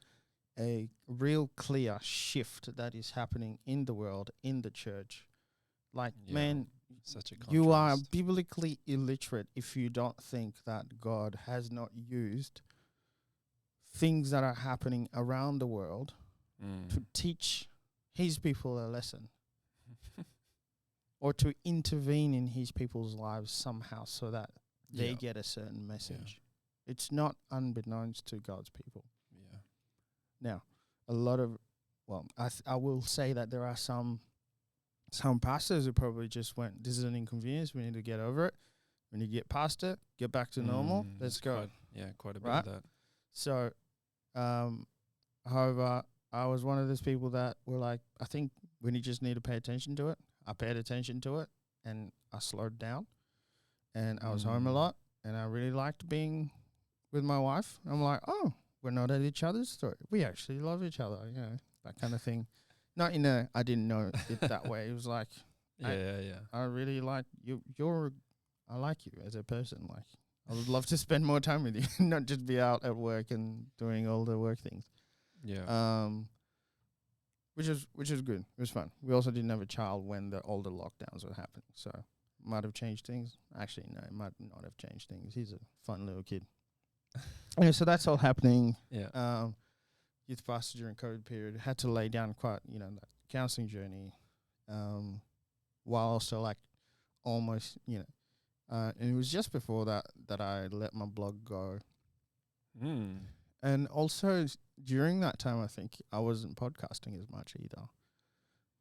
[SPEAKER 2] a real clear shift that is happening in the world, in the church. Like, man,
[SPEAKER 1] such a
[SPEAKER 2] you are
[SPEAKER 1] contrast.
[SPEAKER 2] biblically illiterate if you don't think that God has not used things that are happening around the world to teach His people a lesson. Or to intervene in His people's lives somehow so that they get a certain message. It's not unbeknownst to God's people.
[SPEAKER 1] Yeah.
[SPEAKER 2] Now, I will say that there are some pastors who probably just went, this is an inconvenience, we need to get over it. We need to get past it, get back to normal, let's go.
[SPEAKER 1] Quite a bit
[SPEAKER 2] Right?
[SPEAKER 1] of that.
[SPEAKER 2] So, however, I was one of those people that were like, I think we just need to pay attention to it. I paid attention to it, and I slowed down, and I was home a lot, and I really liked being with my wife. I'm like, oh, we're not at each other's throat. We actually love each other, that kind of thing. Not in a, I didn't know it that way. It was like, I really like you. I like you as a person. Like, I would love to spend more time with you, not just be out at work and doing all the work things.
[SPEAKER 1] Yeah.
[SPEAKER 2] Which is good. It was fun. We also didn't have a child when all the lockdowns were happening, so might have changed things. Actually, no, it might not have changed things. He's a fun little kid. Anyway, so that's all happening.
[SPEAKER 1] Yeah.
[SPEAKER 2] Youth pastor during COVID period had to lay down quite, that counselling journey, while also like almost, and it was just before that I let my blog go. And also during that time, I think I wasn't podcasting as much either,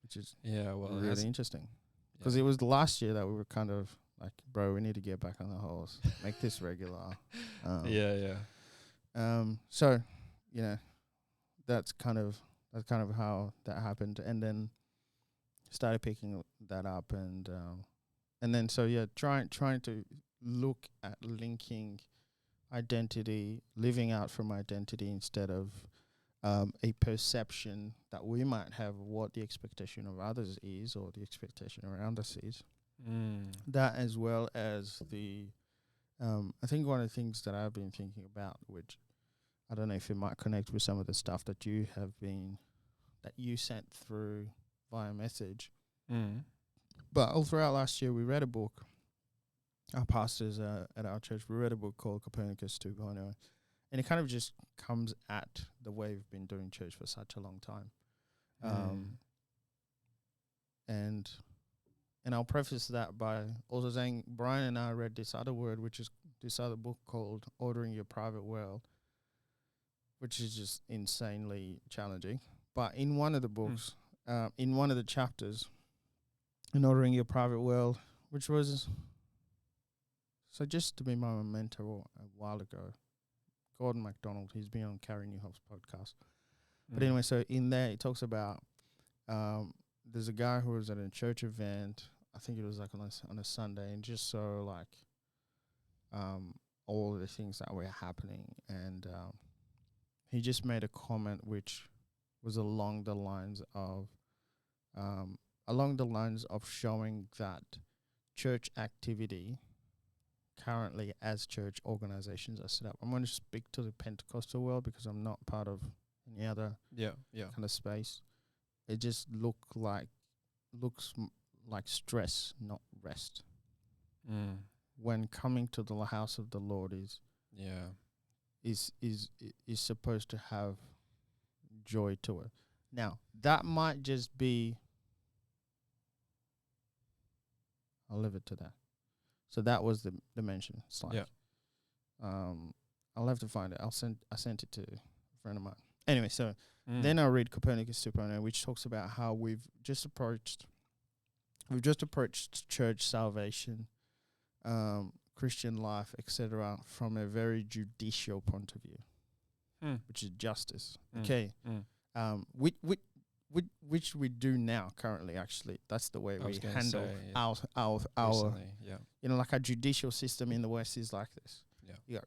[SPEAKER 2] which is really interesting. Because it was last year that we were kind of like, bro, we need to get back on the horse, make this regular. So, that's kind of how that happened, and then started picking that up, and then trying to look at linking identity, living out from identity instead of a perception that we might have of what the expectation of others is or the expectation around us is. That, as well as I think one of the things that I've been thinking about, which I don't know if it might connect with some of the stuff that you sent through via message. But all throughout last year, we read a book. Our pastors at our church, we read a book called Copernicus 2.0, and it kind of just comes at the way we've been doing church for such a long time. And I'll preface that by also saying Brian and I read this other book called Ordering Your Private World, which is just insanely challenging. But in one of the books, in one of the chapters, in Ordering Your Private World, which was... So just to be my mentor a while ago, Gordon MacDonald, he's been on Carrie Newhoff's podcast. But anyway, so in there, it talks about there's a guy who was at a church event, I think it was like on a Sunday, and just so like all of the things that were happening. And he just made a comment which was along the lines of showing that church activity currently, as church organizations are set up, I'm going to speak to the Pentecostal world because I'm not part of any other kind of space. It just looks like stress, not rest. When coming to the house of the Lord is supposed to have joy to it. Now, that might just be, I'll leave it to that. So that was the mention slide. I'll have to find it. I sent it to a friend of mine. Anyway, so then I'll read Copernicus 2.0, which talks about how we've just approached we've just approached church salvation, Christian life, etc., from a very judicial point of view, which is justice. Okay, which we do now currently. Actually, that's the way we handle our
[SPEAKER 1] yeah.
[SPEAKER 2] like our judicial system in the West is like this.
[SPEAKER 1] Yeah.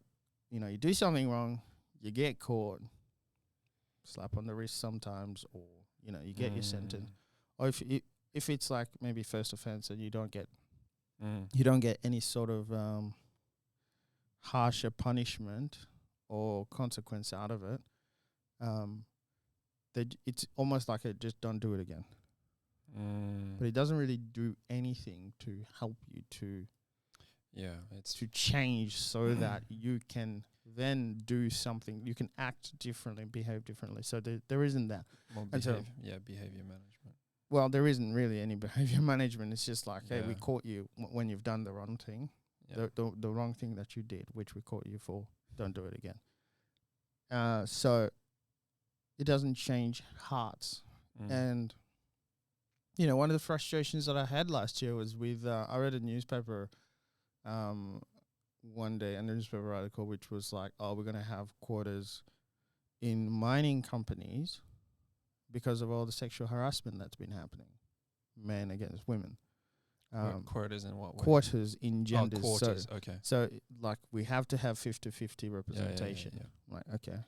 [SPEAKER 2] You do something wrong, you get caught, slap on the wrist sometimes, or you get your sentence. Or if it's like maybe first offense and you don't get any sort of harsher punishment or consequence out of it, it's almost like just don't do it again. But it doesn't really do anything to help you to change so that you can then do something. You can act differently, behave differently. So there isn't that.
[SPEAKER 1] More behavior management.
[SPEAKER 2] Well, there isn't really any behavior management. It's just like, hey, we caught you when you've done the wrong thing, the wrong thing that you did, which we caught you for. Don't do it again. So it doesn't change hearts. And, one of the frustrations that I had last year was with, I read a newspaper one day, a newspaper article, which was like, we're going to have quotas in mining companies because of all the sexual harassment that's been happening, men against women.
[SPEAKER 1] Quotas in what way?
[SPEAKER 2] Quotas in genders.
[SPEAKER 1] Quotas, okay.
[SPEAKER 2] So, like, we have to have 50-50 representation.
[SPEAKER 1] Yeah.
[SPEAKER 2] Like, okay.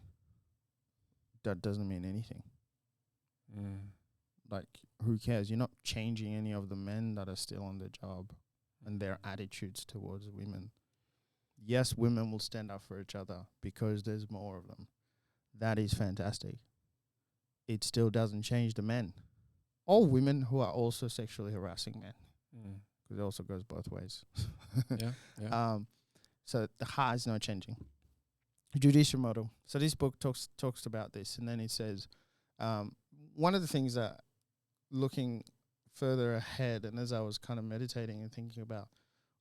[SPEAKER 2] That doesn't mean anything. Like, who cares? You're not changing any of the men that are still on the job and their attitudes towards women. Yes, women will stand up for each other because there's more of them. That is fantastic. It still doesn't change the men or women who are also sexually harassing men. Because it also goes both ways.
[SPEAKER 1] Yeah.
[SPEAKER 2] So the heart is not changing. Judicial model. So this book talks about this, and then it says one of the things that, looking further ahead, and as I was kind of meditating and thinking about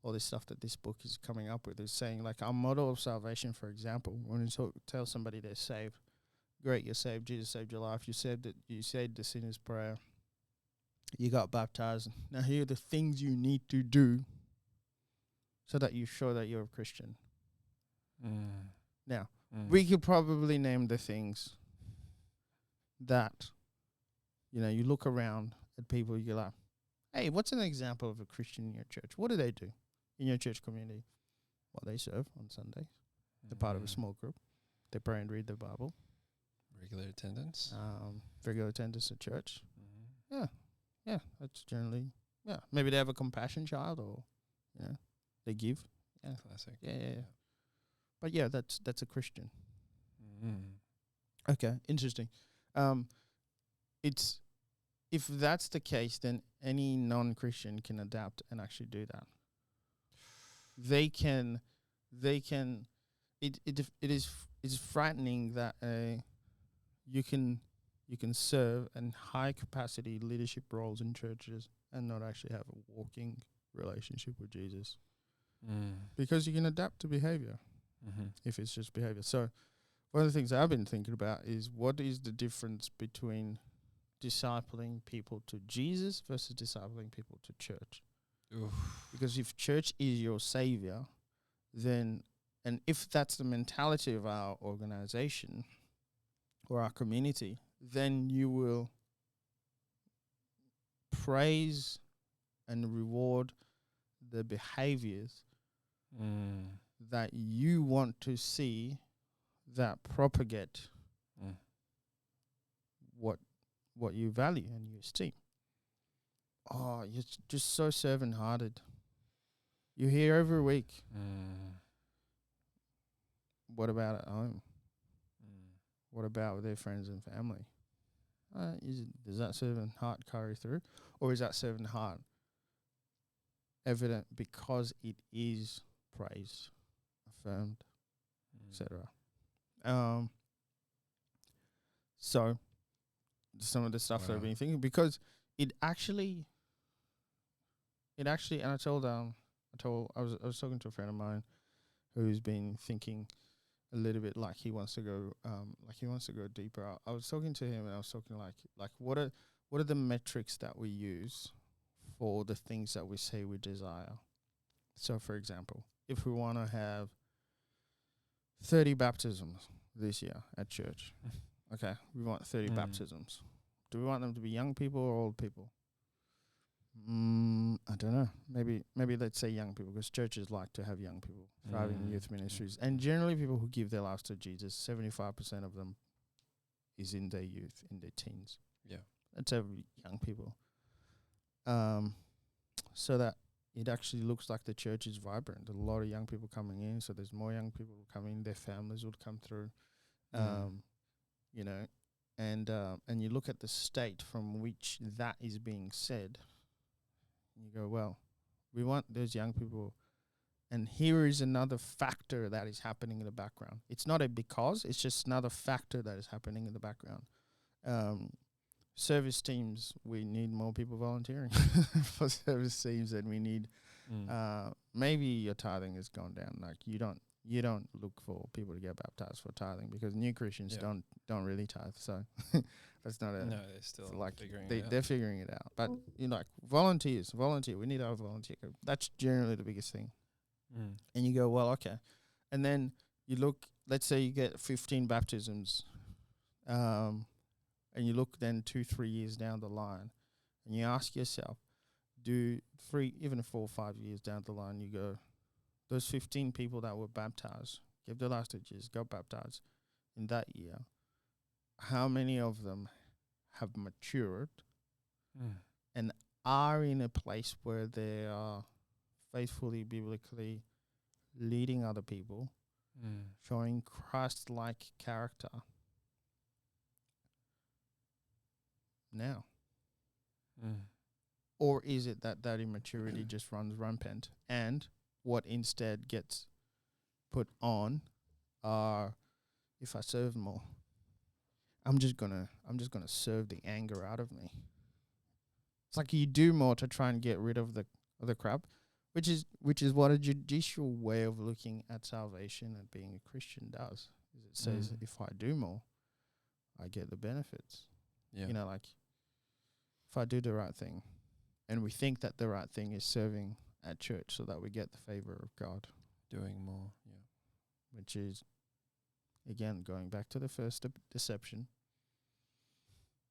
[SPEAKER 2] all this stuff that this book is coming up with, is saying, like, our model of salvation, for example, when you tell somebody they're saved, great, you're saved, Jesus saved your life, you said the sinner's prayer, you got baptized. Now here are the things you need to do so that you show that you're a Christian. Now, we could probably name the things that, you look around at people, you're like, hey, what's an example of a Christian in your church? What do they do in your church community? Well, they serve on Sundays. They're part of a small group. They pray and read the Bible.
[SPEAKER 1] Regular attendance.
[SPEAKER 2] Regular attendance at church. Yeah, that's generally, maybe they have a compassion child, or, they give. Yeah.
[SPEAKER 1] Classic.
[SPEAKER 2] Yeah. But yeah, that's a Christian. Okay, interesting. It's, if that's the case, then any non-Christian can adapt and actually do that. They can. It is frightening that you can serve in high capacity leadership roles in churches and not actually have a walking relationship with Jesus, because you can adapt to behavior if it's just behavior. So one of the things I've been thinking about is, what is the difference between discipling people to Jesus versus discipling people to church? Because if church is your savior, then, and if that's the mentality of our organization or our community, then you will praise and reward the behaviors that you want to see that propagate what you value and you esteem. Oh, you're just so servant-hearted. You hear every week. What about at home? What about with their friends and family? Does that servant heart carry through? Or is that servant heart evident because it is praised, affirmed, etc.? So some of the stuff that I've been thinking, because it actually, and I was talking to a friend of mine who's been thinking a little bit like he wants to go deeper. I was talking to him and I was talking like what are the metrics that we use for the things that we say we desire. So, for example, if we want to have 30 baptisms this year at church, okay, we want 30 baptisms. Do we want them to be young people or old people? I don't know. Maybe let's say young people, because churches like to have young people thriving in youth ministries. And generally people who give their lives to Jesus, 75% of them is in their youth, in their teens.
[SPEAKER 1] Yeah.
[SPEAKER 2] That's every young people. So that it actually looks like the church is vibrant. A lot of young people coming in, so there's more young people coming. Their families would come through, you know, and you look at the state from which that is being said. You go, well, we want those young people, and here is another factor that is happening in the background. It's not a because, it's just another factor that is happening in the background. Service teams, we need more people volunteering for service teams, and we need maybe your tithing has gone down. Like you don't look for people to get baptized for tithing, because new Christians don't really tithe. So that's not a
[SPEAKER 1] no. They're still
[SPEAKER 2] like
[SPEAKER 1] figuring it out.
[SPEAKER 2] they're figuring it out. But you know, like volunteer. We need our volunteer. That's generally the biggest thing. And you go, well, okay, and then you look. Let's say you get 15 baptisms. And you look then 2-3 years down the line, and you ask yourself, do 3, even 4 or 5 years down the line, you go, those 15 people that were baptized, gave their lives to Jesus, got baptized in that year, how many of them have matured and are in a place where they are faithfully, biblically leading other people, showing Christ-like character now? Or is it that immaturity just runs rampant, and what instead gets put on are, if I serve more, I'm just gonna serve the anger out of me. It's like you do more to try and get rid of the crap, which is what a judicial way of looking at salvation and being a Christian does. Is it says if I do more, I get the benefits.
[SPEAKER 1] Yeah.
[SPEAKER 2] You know, like if I do the right thing, and we think that the right thing is serving at church so that we get the favor of God.
[SPEAKER 1] Doing more. Yeah.
[SPEAKER 2] Which is, again, going back to the first deception.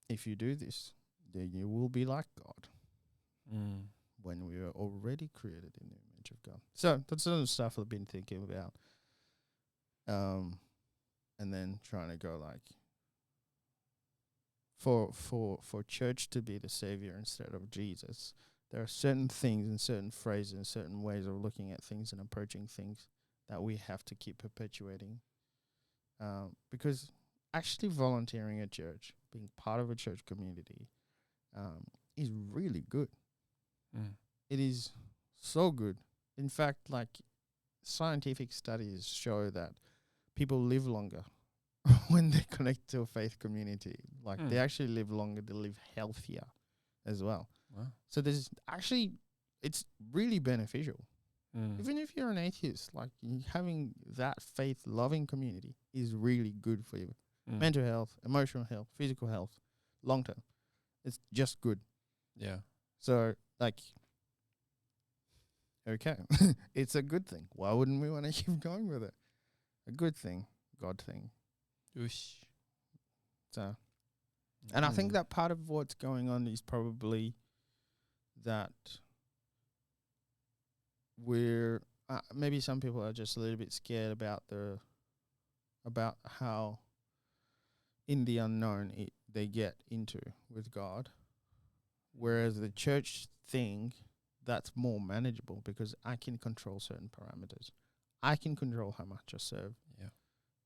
[SPEAKER 2] If you do this, then you will be like God when we are already created in the image of God. So that's some of the stuff I've been thinking about. And then trying to go like, for church to be the savior instead of Jesus, there are certain things and certain phrases and certain ways of looking at things and approaching things that we have to keep perpetuating. Because actually volunteering at church, being part of a church community, is really good. It is so good. In fact, like scientific studies show that people live longer when they connect to a faith community. Like they actually live longer, they live healthier as well.
[SPEAKER 1] Wow.
[SPEAKER 2] So there's actually, it's really beneficial. Even if you're an atheist, like having that faith-loving community is really good for you. Mental health, emotional health, physical health, long term. It's just good.
[SPEAKER 1] Yeah.
[SPEAKER 2] So, like, okay, it's a good thing. Why wouldn't we want to keep going with it? A good thing, God thing.
[SPEAKER 1] Oosh.
[SPEAKER 2] So, and I think that part of what's going on is probably that we're maybe some people are just a little bit scared about how in the unknown they get into with God, whereas the church thing, that's more manageable because I can control certain parameters. I can control how much I serve.
[SPEAKER 1] Yeah.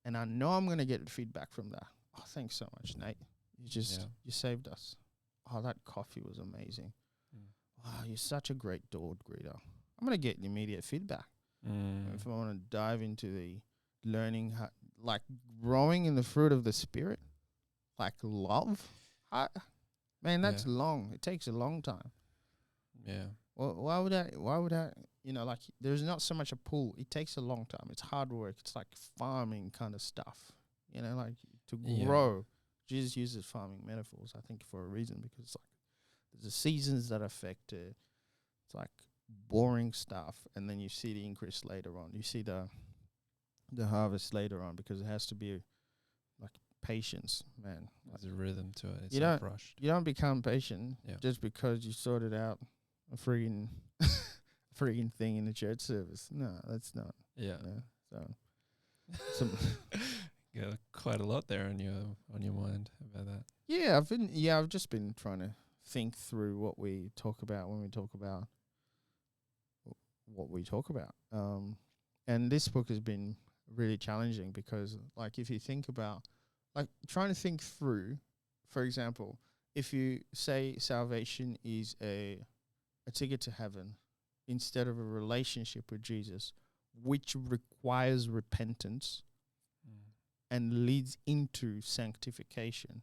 [SPEAKER 2] And I know I'm going to get feedback from that. Oh, thanks so much, Nate. You saved us. Oh, that coffee was amazing. Wow, you're such a great door greeter. I'm going to get immediate feedback. If I want to dive into the learning, like growing in the fruit of the Spirit, like love, man, that's long. It takes a long time.
[SPEAKER 1] Yeah.
[SPEAKER 2] Well, why would I, you know, like there's not so much a pull. It takes a long time. It's hard work. It's like farming kind of stuff, you know, like to grow. Jesus uses farming metaphors, I think, for a reason, because like there's the seasons that affect it. it's like boring stuff, and then you see the increase later on. You see the harvest later on, because it has to be like patience, man. Like,
[SPEAKER 1] There's a rhythm to it. It's
[SPEAKER 2] you
[SPEAKER 1] not
[SPEAKER 2] don't
[SPEAKER 1] rushed.
[SPEAKER 2] you don't become patient
[SPEAKER 1] Yeah.
[SPEAKER 2] just because you sorted out a friggin' friggin' thing in the church service. No, that's not.
[SPEAKER 1] Yeah.
[SPEAKER 2] No. So some
[SPEAKER 1] Got quite a lot there on your mind about that.
[SPEAKER 2] I've just been trying to think through what we talk about when we talk about what we talk about. And this book has been really challenging because, like, if you think about, like, trying to think through, for example, if you say salvation is a ticket to heaven instead of a relationship with Jesus, which requires repentance and leads into sanctification,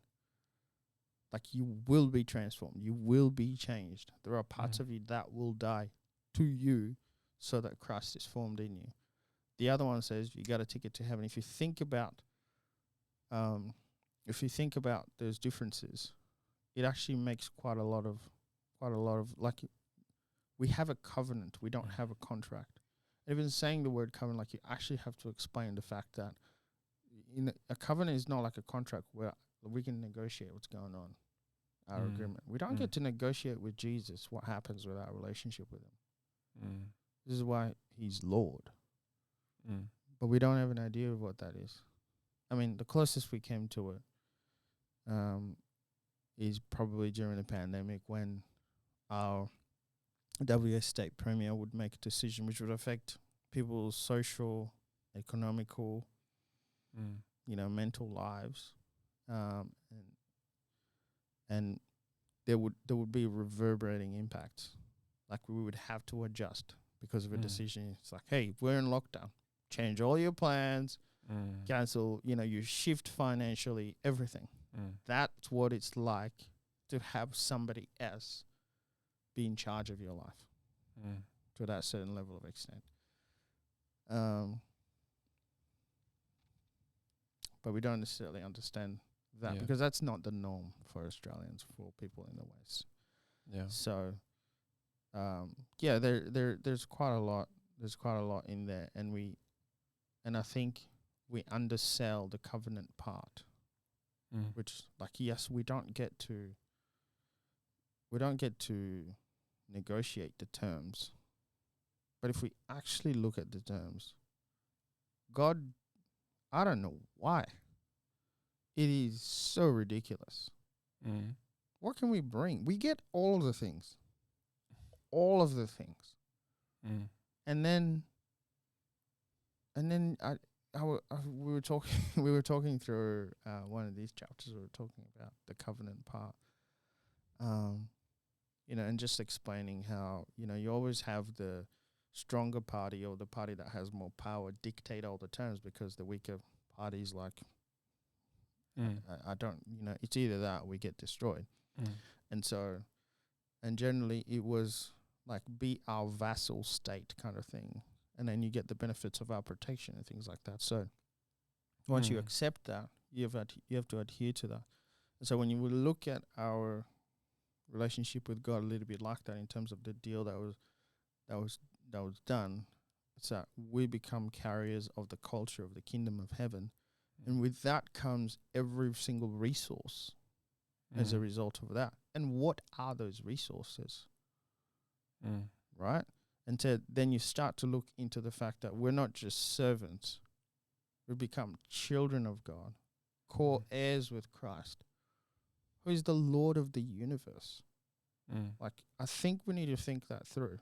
[SPEAKER 2] like, you will be transformed. You will be changed. There are parts of you that will die to you so that Christ is formed in you. The other one says you got a ticket to heaven. If you think about those differences, it actually makes quite a lot of like, we have a covenant. We don't have a contract. Even saying the word covenant, like, you actually have to explain the fact that a covenant is not like a contract where we can negotiate what's going on, our agreement. We don't get to negotiate with Jesus what happens with our relationship with him. This is why he's Lord. But we don't have an idea of what that is. I mean, the closest we came to it is probably during the pandemic, when our WS state premier would make a decision which would affect people's social, economical, mental lives, and there would be reverberating impacts. Like, we would have to adjust because of a decision. It's like, hey, we're in lockdown. Change all your plans, cancel, you shift financially, everything. That's what it's like to have somebody else be in charge of your life to that certain level of extent. But we don't necessarily understand that because that's not the norm for Australians, for people in the West.
[SPEAKER 1] Yeah.
[SPEAKER 2] So, there's quite a lot. There's quite a lot in there, and I think we undersell the covenant part, which, like, yes, we don't get to negotiate the terms, but if we actually look at the terms, God, I don't know why, it is so ridiculous. What can we bring? We get all of the things, and then we were talking we were talking through one of these chapters. We were talking about the covenant part, and just explaining how you always have the stronger party, or the party that has more power, dictate all the terms, because the weaker party's like, I don't, it's either that or we get destroyed. And so, and generally it was like, be our vassal state kind of thing. And then you get the benefits of our protection and things like that. So once you accept that, you have to adhere to that. And so when you look at our relationship with God a little bit like that, in terms of the deal that was done, it's that we become carriers of the culture of the kingdom of heaven. And with that comes every single resource as a result of that. And what are those resources? Right? And then you start to look into the fact that we're not just servants. We become children of God, co-heirs with Christ, who is the Lord of the universe. Like, I think we need to think that through.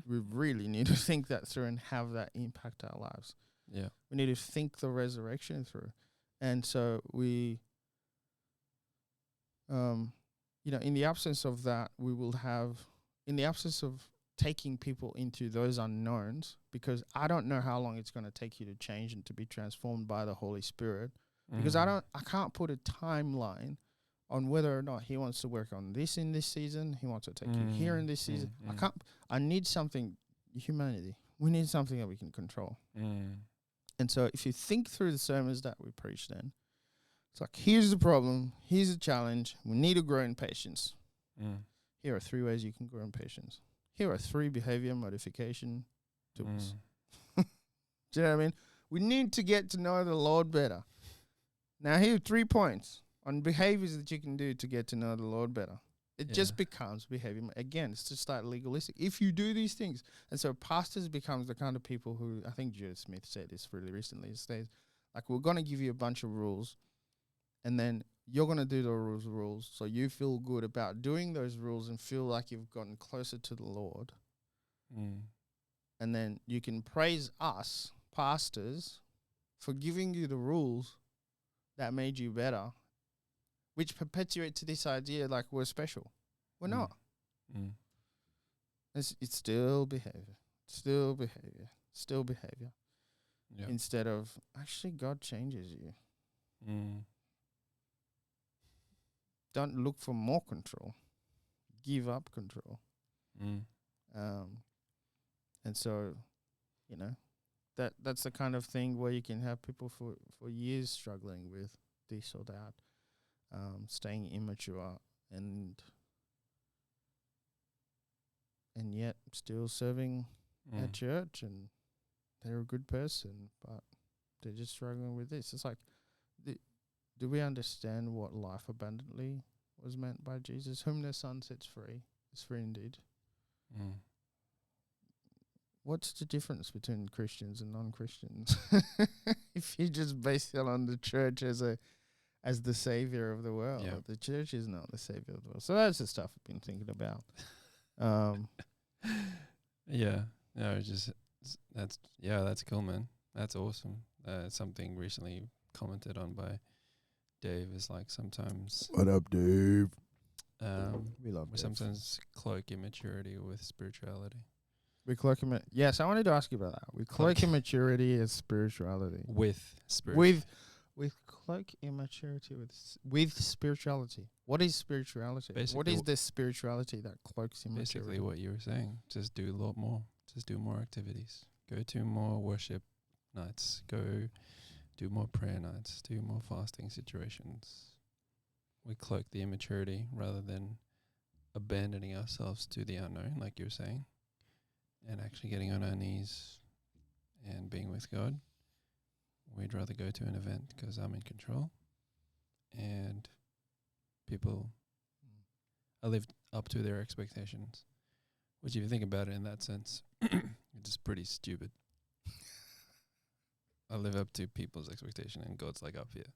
[SPEAKER 2] We really need to think that through and have that impact our lives.
[SPEAKER 1] Yeah.
[SPEAKER 2] We need to think the resurrection through. And so we, in the absence of that, we will have, in the absence of taking people into those unknowns, because I don't know how long it's going to take you to change and to be transformed by the Holy Spirit, because I can't put a timeline on whether or not he wants to work on this in this season. He wants to take you here in this season. I need something, humanity. We need something that we can control. And so if you think through the sermons that we preach, then it's like, here's the problem, here's the challenge, we need to grow in patience. here are 3 ways you can grow in patience. Here are 3 behavior modification tools. Do you know what I mean? We need to get to know the Lord better. Now, here are 3 points on behaviors that you can do to get to know the Lord better. It just becomes behavior. Again, it's just like legalistic. If you do these things, and so pastors becomes the kind of people who, I think Jude Smith said this really recently, it says, like, we're going to give you a bunch of rules, and then you're going to do those rules so you feel good about doing those rules and feel like you've gotten closer to the Lord. And then you can praise us, pastors, for giving you the rules that made you better, which perpetuate to this idea like we're special. We're not. It's still behavior. Still behavior. Still behavior.
[SPEAKER 1] Yep.
[SPEAKER 2] Instead of, actually, God changes you. Don't look for more control. Give up control. And so, you know, that's the kind of thing where you can have people for years struggling with this or that, staying immature and yet still serving at church, and they're a good person, but they're just struggling with this. It's like, do we understand what life abundantly was meant by Jesus? Whom the Son sets free is free indeed. What's the difference between Christians and non-Christians? If you just base it on the church as the savior of the world, the church is not the savior of the world. So that's the stuff I've been thinking about.
[SPEAKER 1] That's cool, man. That's awesome. Something recently commented on by Dave is like sometimes.
[SPEAKER 2] What up, Dave?
[SPEAKER 1] We sometimes cloak immaturity with spirituality.
[SPEAKER 2] We cloak yes, I wanted to ask you about that. We cloak immaturity as spirituality.
[SPEAKER 1] With spirituality.
[SPEAKER 2] We cloak immaturity with spirituality. What is spirituality?
[SPEAKER 1] Basically
[SPEAKER 2] what is this spirituality that cloaks immaturity?
[SPEAKER 1] Basically what you were saying. Just do a lot more. Just do more activities. Go to more worship nights. Go do more prayer nights. Do more fasting situations. We cloak the immaturity rather than abandoning ourselves to the unknown, like you were saying, and actually getting on our knees and being with God. We'd rather go to an event because I'm in control and people are lived up to their expectations, which if you think about it in that sense, it's pretty stupid. I live up to people's expectation and God's like up here.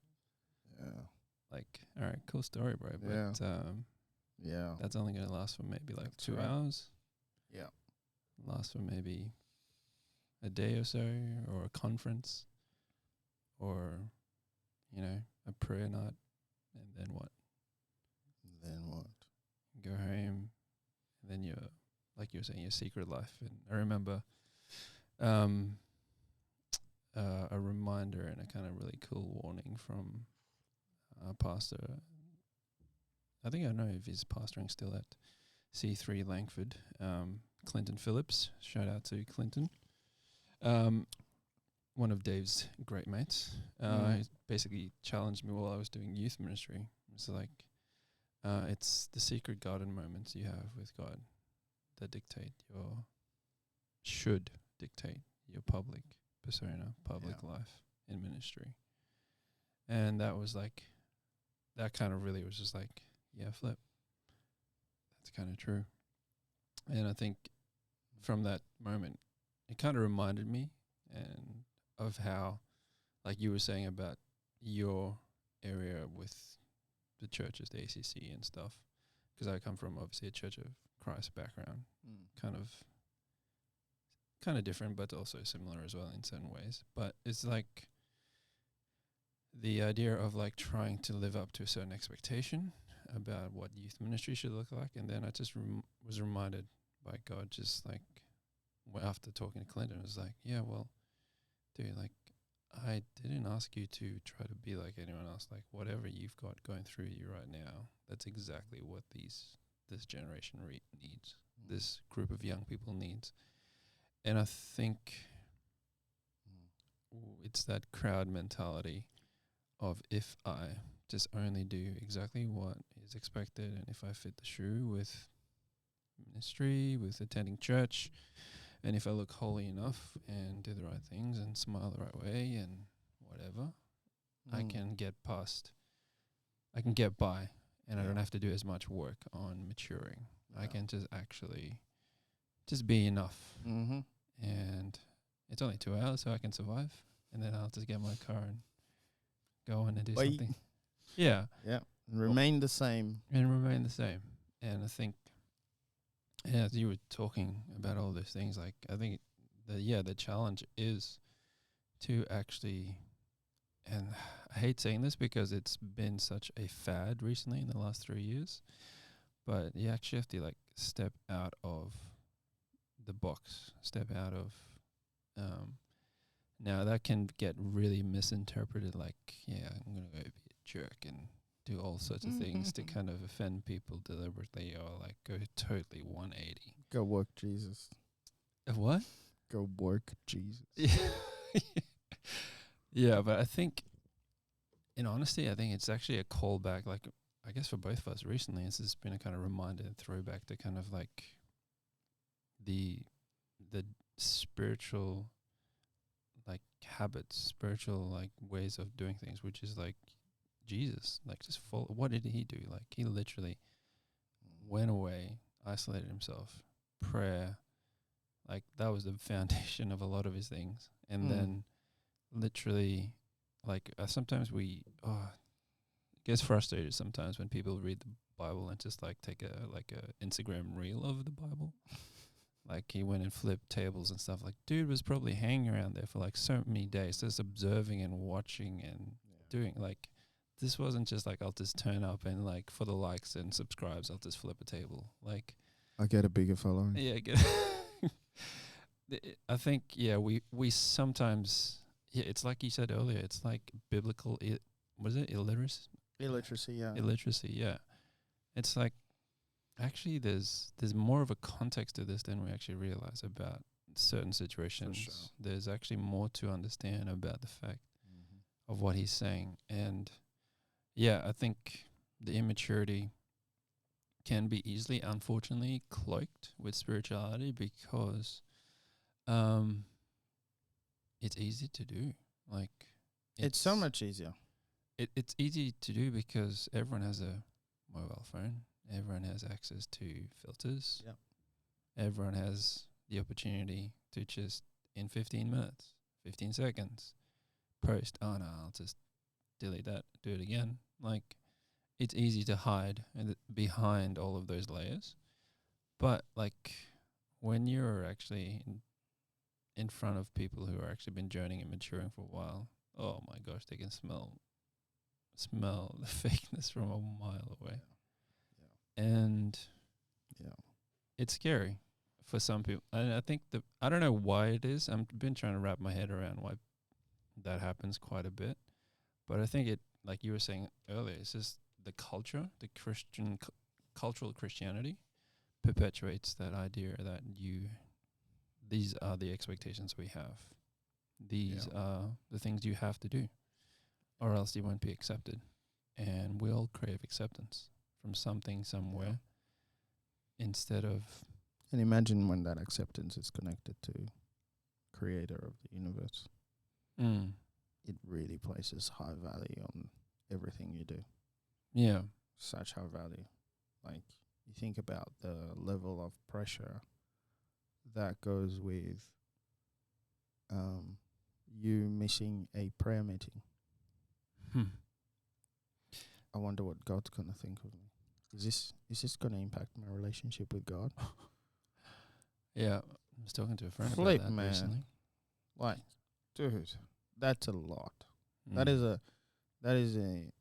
[SPEAKER 2] Yeah.
[SPEAKER 1] Like, all right, cool story, bro. But that's only going to last for maybe like that's 2 hours.
[SPEAKER 2] Yeah.
[SPEAKER 1] Last for maybe a day or so, or a conference, or, you know, a prayer night. And then what? Go home. And then you're, like you were saying, your secret life. And I remember a reminder and a kind of really cool warning from a pastor. I think I know if he's pastoring still at C3 Langford, Clinton Phillips. Shout out to Clinton. One of Dave's great mates. He basically challenged me while I was doing youth ministry. It's like, it's the secret garden moments you have with God that should dictate your public persona, public life in ministry. And that was like, that kind of really was just like, flip. That's kind of true. And I think from that moment, it kind of reminded me and of how, like you were saying about your area with the churches, the ACC and stuff, because I come from obviously a Church of Christ background, kind of different, but also similar as well in certain ways. But it's like the idea of like trying to live up to a certain expectation about what youth ministry should look like. And then I just was reminded by God, just like after talking to Clinton, it was like, yeah, well, dude, like I didn't ask you to try to be like anyone else. Like whatever you've got going through you right now, that's exactly what this generation needs. This group of young people needs. And I think it's that crowd mentality of if I just only do exactly what is expected and if I fit the shoe with ministry, with attending church, and if I look holy enough and do the right things and smile the right way and whatever, I can get past. I can get by, and I don't have to do as much work on maturing. I can just actually just be enough.
[SPEAKER 2] Mm-hmm.
[SPEAKER 1] And it's only 2 hours, so I can survive. And then I'll just get my car and go on and do something. Yeah.
[SPEAKER 2] Yeah. Remain the same.
[SPEAKER 1] And remain the same. And I think, as you were talking about all those things, like, I think the challenge is to actually, and I hate saying this because it's been such a fad recently in the last 3 years, but you actually have to like step out of the box, step out of, now that can get really misinterpreted, like, yeah, I'm going to go be a jerk and do all sorts of things to kind of offend people deliberately, or like go totally 180.
[SPEAKER 2] Go work, Jesus.
[SPEAKER 1] What?
[SPEAKER 2] Go work, Jesus.
[SPEAKER 1] Yeah, but I think, in honesty, I think it's actually a callback, like, I guess for both of us recently, it's just been a kind of reminder and throwback to kind of like the spiritual like habits, spiritual like ways of doing things, which is like Jesus, like just follow. What did he do? Like he literally went away, isolated himself, prayer, like that was the foundation of a lot of his things. And then literally, like sometimes we gets frustrated sometimes when people read the Bible and just like take a Instagram reel of the Bible. Like he went and flipped tables and stuff. Like dude was probably hanging around there for like so many days, just observing and watching and doing. Like this wasn't just like I'll just turn up and like for the likes and subscribes I'll just flip a table. Like
[SPEAKER 2] I get a bigger following.
[SPEAKER 1] yeah, I think we sometimes it's like you said earlier. It's like biblical. Was it illiteracy?
[SPEAKER 2] Illiteracy, yeah.
[SPEAKER 1] Illiteracy, yeah. It's like actually there's more of a context to this than we actually realize about certain situations.
[SPEAKER 2] For sure.
[SPEAKER 1] There's actually more to understand about the fact of what he's saying. And yeah, I think the immaturity can be easily, unfortunately, cloaked with spirituality because it's easy to do. Like
[SPEAKER 2] It's so much easier.
[SPEAKER 1] It's easy to do because everyone has a mobile phone. Everyone has access to filters.
[SPEAKER 2] Yep.
[SPEAKER 1] Everyone has the opportunity to just, in 15 minutes, 15 seconds, post, oh no, I'll just delete that, do it again. Like, it's easy to hide behind all of those layers. But, like, when you're actually in front of people who are actually been journeying and maturing for a while, oh my gosh, they can smell the fakeness from a mile away. And it's scary for some people. And I think I don't know why it is. I've been trying to wrap my head around why that happens quite a bit. But I think it, like you were saying earlier, it's just the culture, the Christian cultural Christianity perpetuates that idea that these are the expectations we have. These are the things you have to do, or else you won't be accepted. And we all crave acceptance from something somewhere instead of...
[SPEAKER 2] And imagine when that acceptance is connected to creator of the universe. It really places high value on everything you do.
[SPEAKER 1] Yeah.
[SPEAKER 2] Such high value. Like, you think about the level of pressure that goes with you missing a prayer meeting. I wonder what God's going to think of me. Is this going to impact my relationship with God?
[SPEAKER 1] Yeah. I was talking to a friend
[SPEAKER 2] Flip,
[SPEAKER 1] about that
[SPEAKER 2] man.
[SPEAKER 1] recently.
[SPEAKER 2] Like, dude, that's a lot. That is a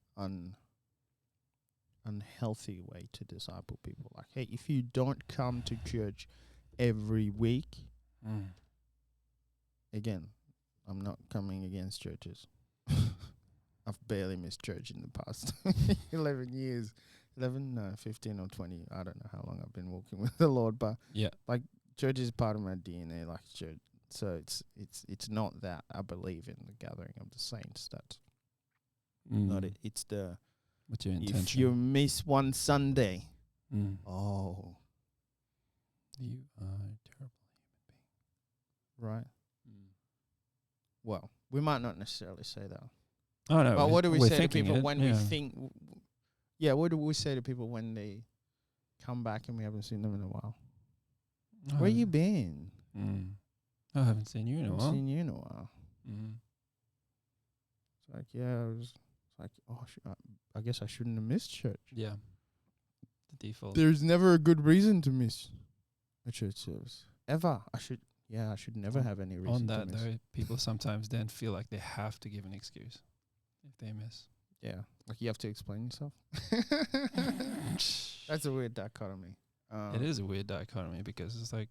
[SPEAKER 2] unhealthy way to disciple people. Like, hey, if you don't come to church every week, again, I'm not coming against churches. I've barely missed church in the past 11 years. 15 or 20. I don't know how long I've been walking with the Lord, but like church is part of my DNA, like church. So it's not that I believe in the gathering of the saints. That's not it. It's the
[SPEAKER 1] what's your intention?
[SPEAKER 2] if you miss one Sunday,
[SPEAKER 1] You are terrible.
[SPEAKER 2] right? Well, we might not necessarily say that.
[SPEAKER 1] Oh no.
[SPEAKER 2] But what do we
[SPEAKER 1] we're
[SPEAKER 2] say to
[SPEAKER 1] thinking
[SPEAKER 2] people
[SPEAKER 1] it,
[SPEAKER 2] when
[SPEAKER 1] yeah.
[SPEAKER 2] we think? Yeah, what do we say to people when they come back and we haven't seen them in a while? Where you been?
[SPEAKER 1] I haven't seen you in a
[SPEAKER 2] Haven't
[SPEAKER 1] while.
[SPEAKER 2] seen you in a while.
[SPEAKER 1] Mm.
[SPEAKER 2] It's like, yeah, it's like, oh, I guess I shouldn't have missed church.
[SPEAKER 1] Yeah. The default.
[SPEAKER 2] There's never a good reason to miss a church service ever. I should never have any reason
[SPEAKER 1] On
[SPEAKER 2] to
[SPEAKER 1] that
[SPEAKER 2] miss.
[SPEAKER 1] though, people sometimes then feel like they have to give an excuse if they miss.
[SPEAKER 2] Yeah, like you have to explain yourself. That's a weird dichotomy.
[SPEAKER 1] It is a weird dichotomy because it's like,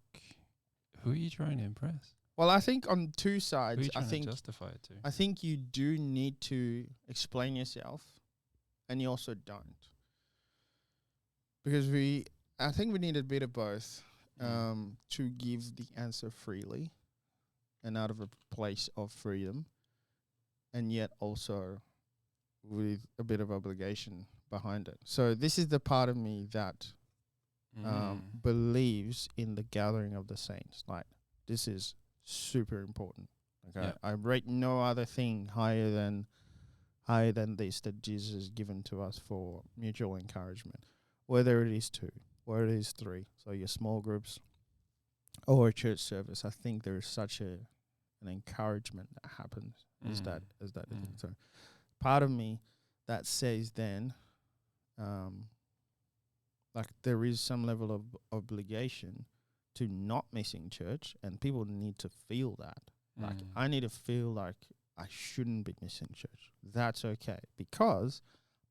[SPEAKER 1] who are you trying to impress?
[SPEAKER 2] Well, I think on two
[SPEAKER 1] Who are
[SPEAKER 2] sides,
[SPEAKER 1] you
[SPEAKER 2] I
[SPEAKER 1] trying
[SPEAKER 2] think
[SPEAKER 1] to justify it to?
[SPEAKER 2] I think you do need to explain yourself, and you also don't, because I think we need a bit of both to give the answer freely and out of a place of freedom, and yet also with a bit of obligation behind it. So this is the part of me that believes in the gathering of the saints. Like, this is super important. Okay,
[SPEAKER 1] Yeah.
[SPEAKER 2] I rate no other thing higher than this that Jesus has given to us for mutual encouragement, whether it is 2, whether it is 3. So your small groups or a church service. I think there is such an encouragement that happens as that thing. So part of me that says then, like there is some level of obligation to not missing church, and people need to feel that. Like I need to feel like I shouldn't be missing church. That's okay, because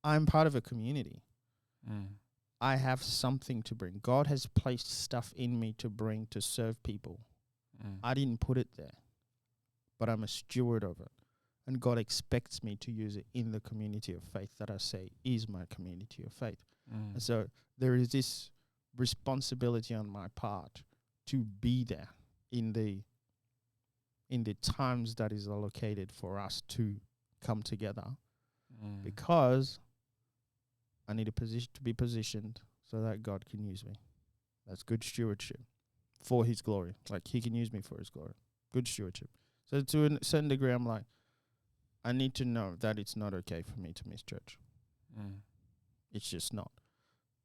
[SPEAKER 2] I'm part of a community. I have something to bring. God has placed stuff in me to bring to serve people. I didn't put it there, but I'm a steward of it. And God expects me to use it in the community of faith that I say is my community of faith. And so there is this responsibility on my part to be there in the times that is allocated for us to come together, because I need to be positioned so that God can use me. That's good stewardship for His glory. Like He can use me for His glory. Good stewardship. So to a certain degree, I'm like, I need to know that it's not okay for me to miss church. It's just not.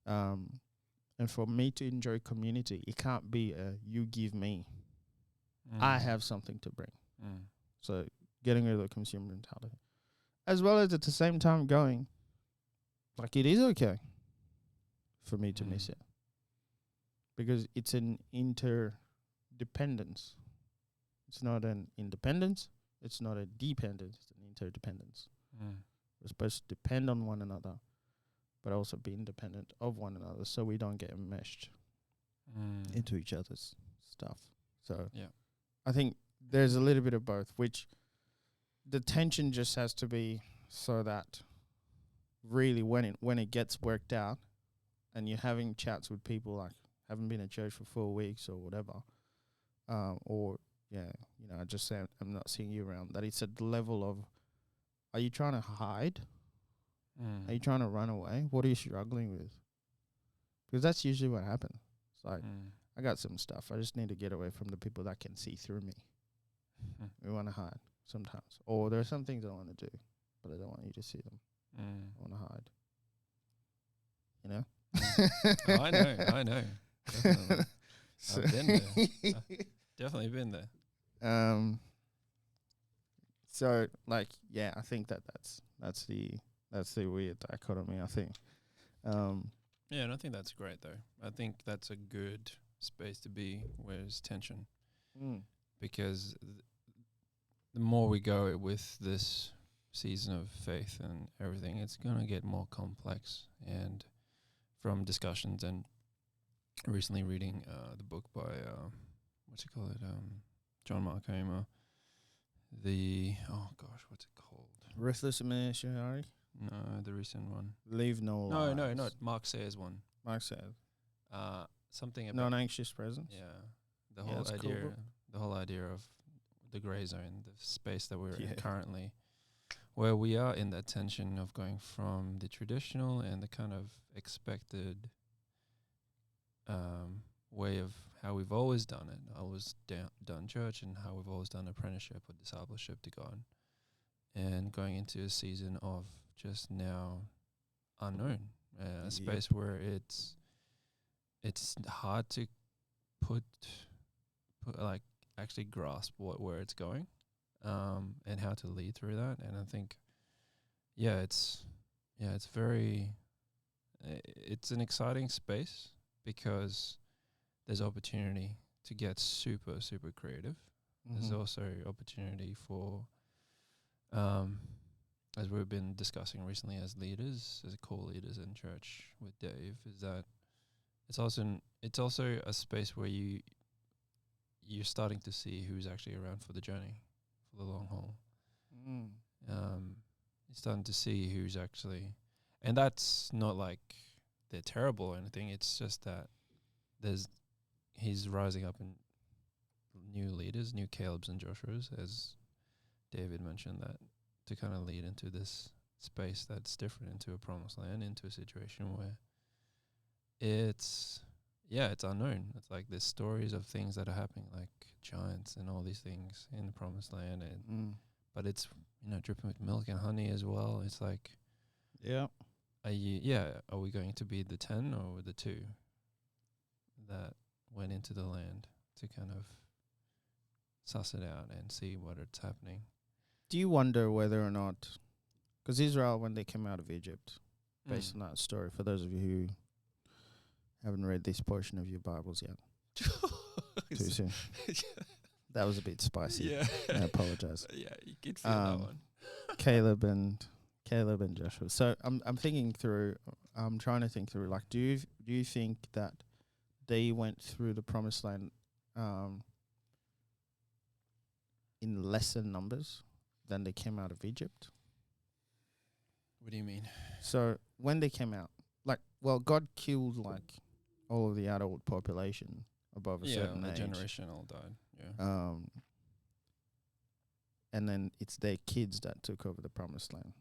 [SPEAKER 2] And for me to enjoy community, it can't be a you give me. I have something to bring. So getting rid of the consumer mentality, as well as at the same time going, like, it is okay for me to miss it, because it's an interdependence. It's not an independence. It's not a dependence. It's an interdependence. We're supposed to depend on one another, but also be independent of one another, so we don't get enmeshed into each other's stuff. So
[SPEAKER 1] Yeah.
[SPEAKER 2] I think there's a little bit of both, which the tension just has to be so that really when it gets worked out and you're having chats with people like haven't been at church for 4 weeks or whatever, or I just say I'm not seeing you around, that it's at the level of, are you trying to hide? Are you trying to run away? What are you struggling with? Because that's usually what happens. It's like, I got some stuff. I just need to get away from the people that can see through me. We want to hide sometimes. Or there are some things I want to do, but I don't want you to see them. I want to hide. You know?
[SPEAKER 1] I know. Definitely. I've been there. Definitely been there.
[SPEAKER 2] So like, yeah, I think that's the weird dichotomy, I think.
[SPEAKER 1] Yeah, and I think that's great though. I think that's a good space to be where there's tension, because the more we go with this season of faith and everything, it's gonna get more complex. And from discussions and recently reading the book by John Mark Comer, what's it called?
[SPEAKER 2] Restless Imaginary?
[SPEAKER 1] No, the recent one.
[SPEAKER 2] Leave no lies.
[SPEAKER 1] No, not Mark Sayers one.
[SPEAKER 2] Mark said.
[SPEAKER 1] Something about
[SPEAKER 2] Non-anxious presence?
[SPEAKER 1] yeah, the
[SPEAKER 2] Yeah,
[SPEAKER 1] whole
[SPEAKER 2] it's a cool
[SPEAKER 1] idea,
[SPEAKER 2] book.
[SPEAKER 1] the whole idea of the gray zone, the space that we're in
[SPEAKER 2] Yeah.
[SPEAKER 1] currently, where we are in that tension of going from the traditional and the kind of expected way of how we've always done it. Always done church and how we've always done apprenticeship or discipleship to God, and going into a season of just now unknown, a space where it's hard to put like actually grasp where it's going, and how to lead through that. And I think, it's very, it's an exciting space because there's opportunity to get super, super creative. There's also opportunity for, as we've been discussing recently as leaders, as core leaders in church with Dave, is that it's also a space where you're starting to see who's actually around for the journey, for the long haul. You're starting to see who's actually, and that's not like they're terrible or anything. It's just that he's rising up in new leaders, new Calebs and Joshuas, as David mentioned, that to kind of lead into this space that's different, into a promised land, into a situation where it's unknown. It's like there's stories of things that are happening, like giants and all these things in the promised land, and but it's dripping with milk and honey as well. It's like, are we going to be the 10 or the 2 that went into the land to kind of suss it out and see what it's happening?
[SPEAKER 2] Do you wonder whether or not, because Israel, when they came out of Egypt, based on that story, for those of you who haven't read this portion of your Bibles yet, too soon. That was a bit spicy.
[SPEAKER 1] Yeah,
[SPEAKER 2] I apologize.
[SPEAKER 1] Yeah, you could feel that one.
[SPEAKER 2] Caleb and Joshua. So I'm thinking through. I'm trying to think through. Like, do you think that they went through the promised land in lesser numbers than they came out of Egypt?
[SPEAKER 1] What do you mean?
[SPEAKER 2] So when they came out, God killed all of the adult population above a certain age.
[SPEAKER 1] Generation all died. Yeah.
[SPEAKER 2] And then it's their kids that took over the promised land.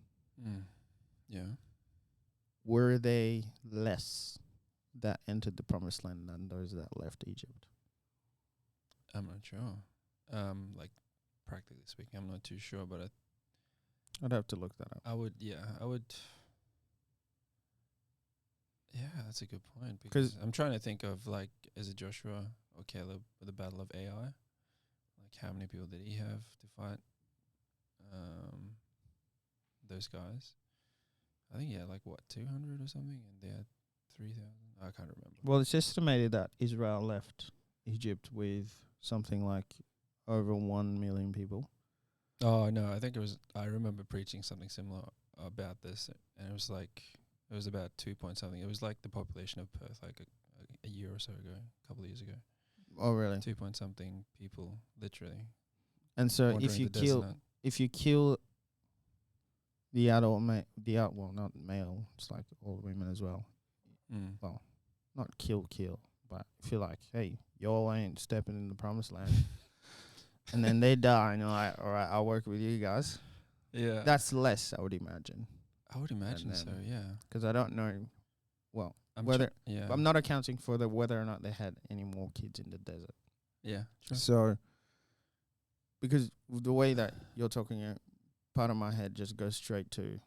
[SPEAKER 1] Yeah.
[SPEAKER 2] Were they less that entered the promised land than those that left Egypt?
[SPEAKER 1] I'm not sure. Like practically speaking, I'm not too sure, but
[SPEAKER 2] I'd have to look that up.
[SPEAKER 1] I would. Yeah, that's a good point, because I'm trying to think of, like, is it Joshua or Caleb with the Battle of Ai? Like, how many people did he have to fight those guys? I think he had 200 or something, and they had 3,000. I can't remember.
[SPEAKER 2] Well, it's estimated that Israel left Egypt with something like over 1 million people.
[SPEAKER 1] Oh no, I think I remember preaching something similar about this, and it was about 2 point something. It was like the population of Perth, like a year or so ago, a couple of years ago.
[SPEAKER 2] Oh, really?
[SPEAKER 1] 2 point something people, literally.
[SPEAKER 2] And so if you kill the adult not male, it's like all women as well. Well, not kill, but if you're like, hey, y'all ain't stepping in the promised land, and then they die, and you're like, all right, I'll work with you guys.
[SPEAKER 1] Yeah,
[SPEAKER 2] that's less, I would imagine.
[SPEAKER 1] I would imagine so. Yeah,
[SPEAKER 2] because I don't know. Well,
[SPEAKER 1] yeah,
[SPEAKER 2] I'm not accounting for whether or not they had any more kids in the desert.
[SPEAKER 1] Yeah, true.
[SPEAKER 2] So, because the way that you're talking, part of my head just goes straight to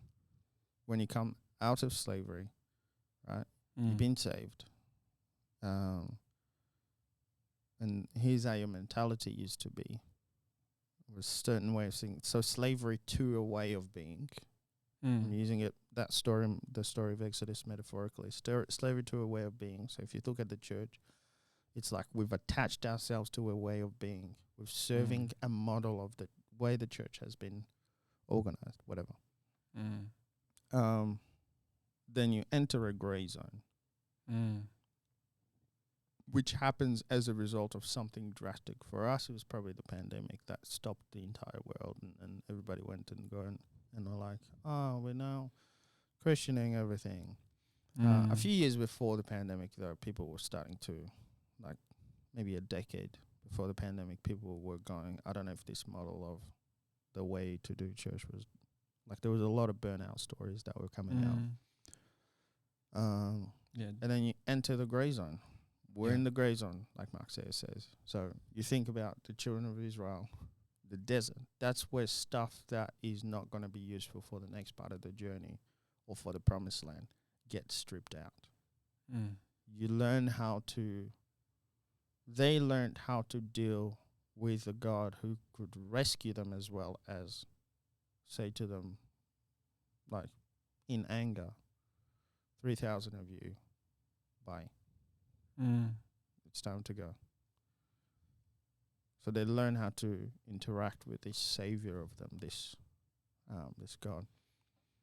[SPEAKER 2] when you come out of slavery, right? You've been saved. And here's how your mentality used to be. It was a certain way of seeing. So slavery to a way of being. I'm using the story of Exodus metaphorically. Slavery to a way of being. So if you look at the church, it's like we've attached ourselves to a way of being. We're serving a model of the way the church has been organized, whatever. Then you enter a gray zone, which happens as a result of something drastic. For us, it was probably the pandemic that stopped the entire world, and everybody went and and were like, oh, we're now questioning everything. A few years before the pandemic, though, people were starting to, maybe a decade before the pandemic, people were going, I don't know if this model of the way to do church was, there was a lot of burnout stories that were coming out. And then you enter the gray zone We're
[SPEAKER 1] Yeah.
[SPEAKER 2] in the gray zone, like Mark says. So you think about the children of Israel, the desert. That's where stuff that is not going to be useful for the next part of the journey or for the promised land gets stripped out.
[SPEAKER 1] Mm.
[SPEAKER 2] You learn how to, they learned how to deal with a God who could rescue them as well as say to them, like, in anger, 3,000 of you, bye.
[SPEAKER 1] Mm.
[SPEAKER 2] It's time to go. So they learn how to interact with this savior of them, this God.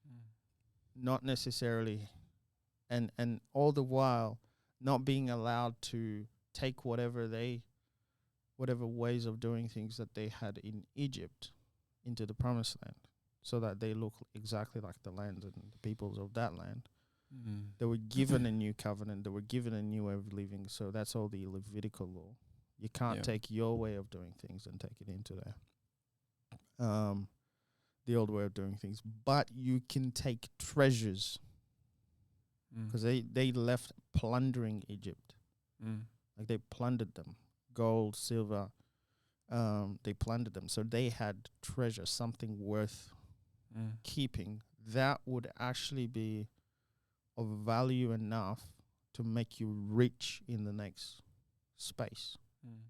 [SPEAKER 1] Mm.
[SPEAKER 2] Not necessarily, and all the while not being allowed to take whatever ways of doing things that they had in Egypt into the promised land, so that they look exactly like the land and the peoples of that land.
[SPEAKER 1] Mm.
[SPEAKER 2] They were given a new covenant. They were given a new way of living. So that's all the Levitical law. You can't
[SPEAKER 1] Yeah.
[SPEAKER 2] take your way of doing things and take it into there. The old way of doing things. But you can take treasures,
[SPEAKER 1] Mm.
[SPEAKER 2] because they left plundering Egypt.
[SPEAKER 1] Mm.
[SPEAKER 2] Like, they plundered them. Gold, silver. They plundered them. So they had treasure, something worth
[SPEAKER 1] Mm.
[SPEAKER 2] keeping that would actually be of value enough to make you rich in the next space.
[SPEAKER 1] Mm.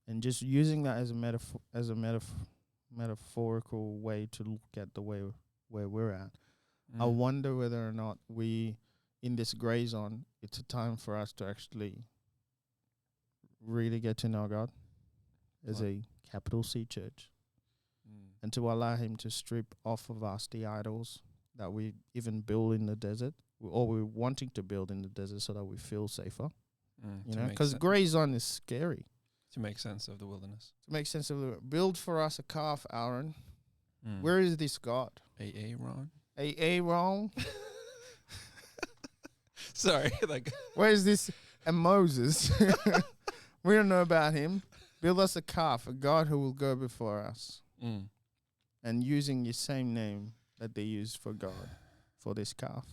[SPEAKER 2] And just using that as a metaphorical way to look at the way where we're at. I
[SPEAKER 1] Mm.
[SPEAKER 2] wonder whether or not we, in this gray zone, it's a time for us to actually really get to know God as
[SPEAKER 1] Right.
[SPEAKER 2] a capital C church,
[SPEAKER 1] Mm.
[SPEAKER 2] and to allow Him to strip off of us the idols that we even build in the desert, or we're wanting to build in the desert so that we feel safer.
[SPEAKER 1] Mm.
[SPEAKER 2] You
[SPEAKER 1] To
[SPEAKER 2] know,
[SPEAKER 1] make
[SPEAKER 2] because
[SPEAKER 1] sen-
[SPEAKER 2] gray zone is scary.
[SPEAKER 1] to make sense of the wilderness.
[SPEAKER 2] To make sense of it, build for us a calf, Aaron.
[SPEAKER 1] Mm.
[SPEAKER 2] Where is this God?
[SPEAKER 1] AA Ron?
[SPEAKER 2] Aaron?
[SPEAKER 1] Sorry, like
[SPEAKER 2] Where is this? And Moses. We don't know about him. Build us a calf, a God who will go before us.
[SPEAKER 1] mm.
[SPEAKER 2] And using your same name that they used for God, for this calf.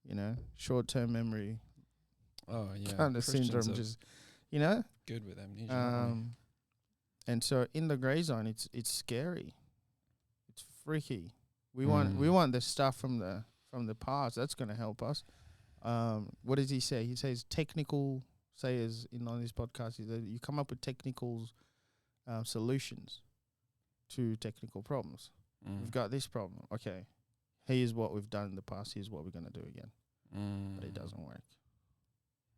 [SPEAKER 2] You know, short-term memory
[SPEAKER 1] Oh yeah.
[SPEAKER 2] kind of
[SPEAKER 1] Christians
[SPEAKER 2] syndrome.
[SPEAKER 1] are
[SPEAKER 2] Just, you know.
[SPEAKER 1] good with amnesia. Aren't
[SPEAKER 2] And so in the gray zone, it's scary. It's freaky. We
[SPEAKER 1] Mm.
[SPEAKER 2] want the stuff from the past. That's going to help us. What does he say? He says technical sayers on this podcast is that you come up with technical solutions to technical problems.
[SPEAKER 1] we? Mm.
[SPEAKER 2] We've got this problem. Okay, here's what we've done in the past. Here's what we're going to do again.
[SPEAKER 1] Mm.
[SPEAKER 2] But it doesn't work.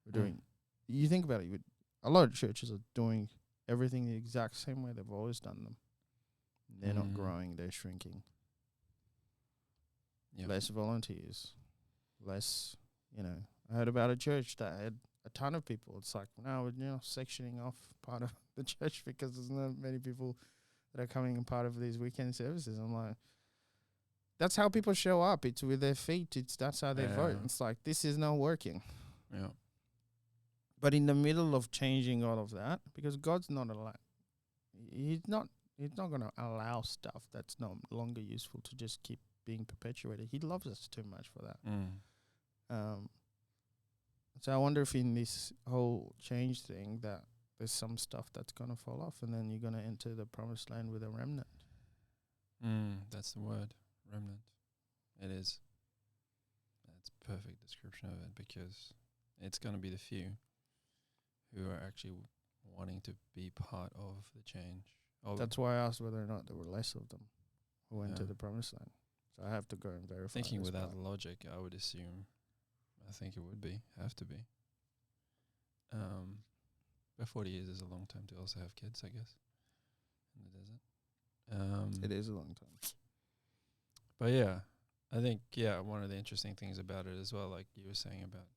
[SPEAKER 2] We're
[SPEAKER 1] Mm.
[SPEAKER 2] doing. You think about it. A lot of churches are doing everything the exact same way they've always done them. They're not
[SPEAKER 1] Mm.
[SPEAKER 2] growing. They're shrinking.
[SPEAKER 1] Yep.
[SPEAKER 2] Less volunteers. Less. I heard about a church that had a ton of people. It's like, now we're sectioning off part of the church because there's not many people that are coming and part of these weekend services. I'm like, that's how people show up. It's with their feet. That's how they vote.
[SPEAKER 1] Yeah.
[SPEAKER 2] It's like, this is not working.
[SPEAKER 1] Yeah.
[SPEAKER 2] But in the middle of changing all of that, because God's not He's not going to allow stuff that's no longer useful to just keep being perpetuated. He loves us too much for that.
[SPEAKER 1] Mm.
[SPEAKER 2] So I wonder if in this whole change thing that there's some stuff that's going to fall off, and then you're going to enter the promised land with a remnant.
[SPEAKER 1] Mm. That's the word, remnant. It is. That's a perfect description of it, because it's going to be the few who are actually wanting to be part of the change.
[SPEAKER 2] That's why I asked whether or not there were less of them who went to
[SPEAKER 1] Yeah.
[SPEAKER 2] the promised land. So I have to go and verify.
[SPEAKER 1] Thinking
[SPEAKER 2] this
[SPEAKER 1] without
[SPEAKER 2] part.
[SPEAKER 1] logic, I would assume. I think it would have to be. But 40 years is a long time to also have kids, I guess, in the desert.
[SPEAKER 2] It is a long time.
[SPEAKER 1] But yeah, I think, one of the interesting things about it as well, like you were saying about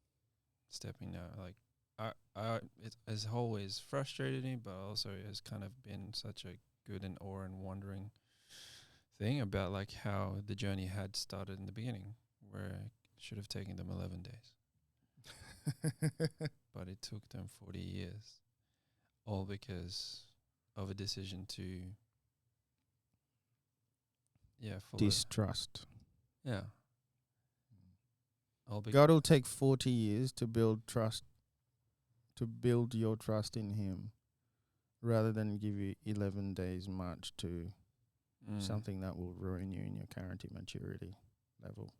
[SPEAKER 1] stepping out, like it has always frustrated me, but also it has kind of been such a good and awe and wondering thing about like how the journey had started in the beginning, where it should have taken them 11 days, but it took them 40 years, all because of a decision to follow.
[SPEAKER 2] Distrust.
[SPEAKER 1] Yeah. I'll be
[SPEAKER 2] God will take 40 years to build trust, to build your trust in Him, rather than give you 11 days march to something that will ruin you in your current maturity level,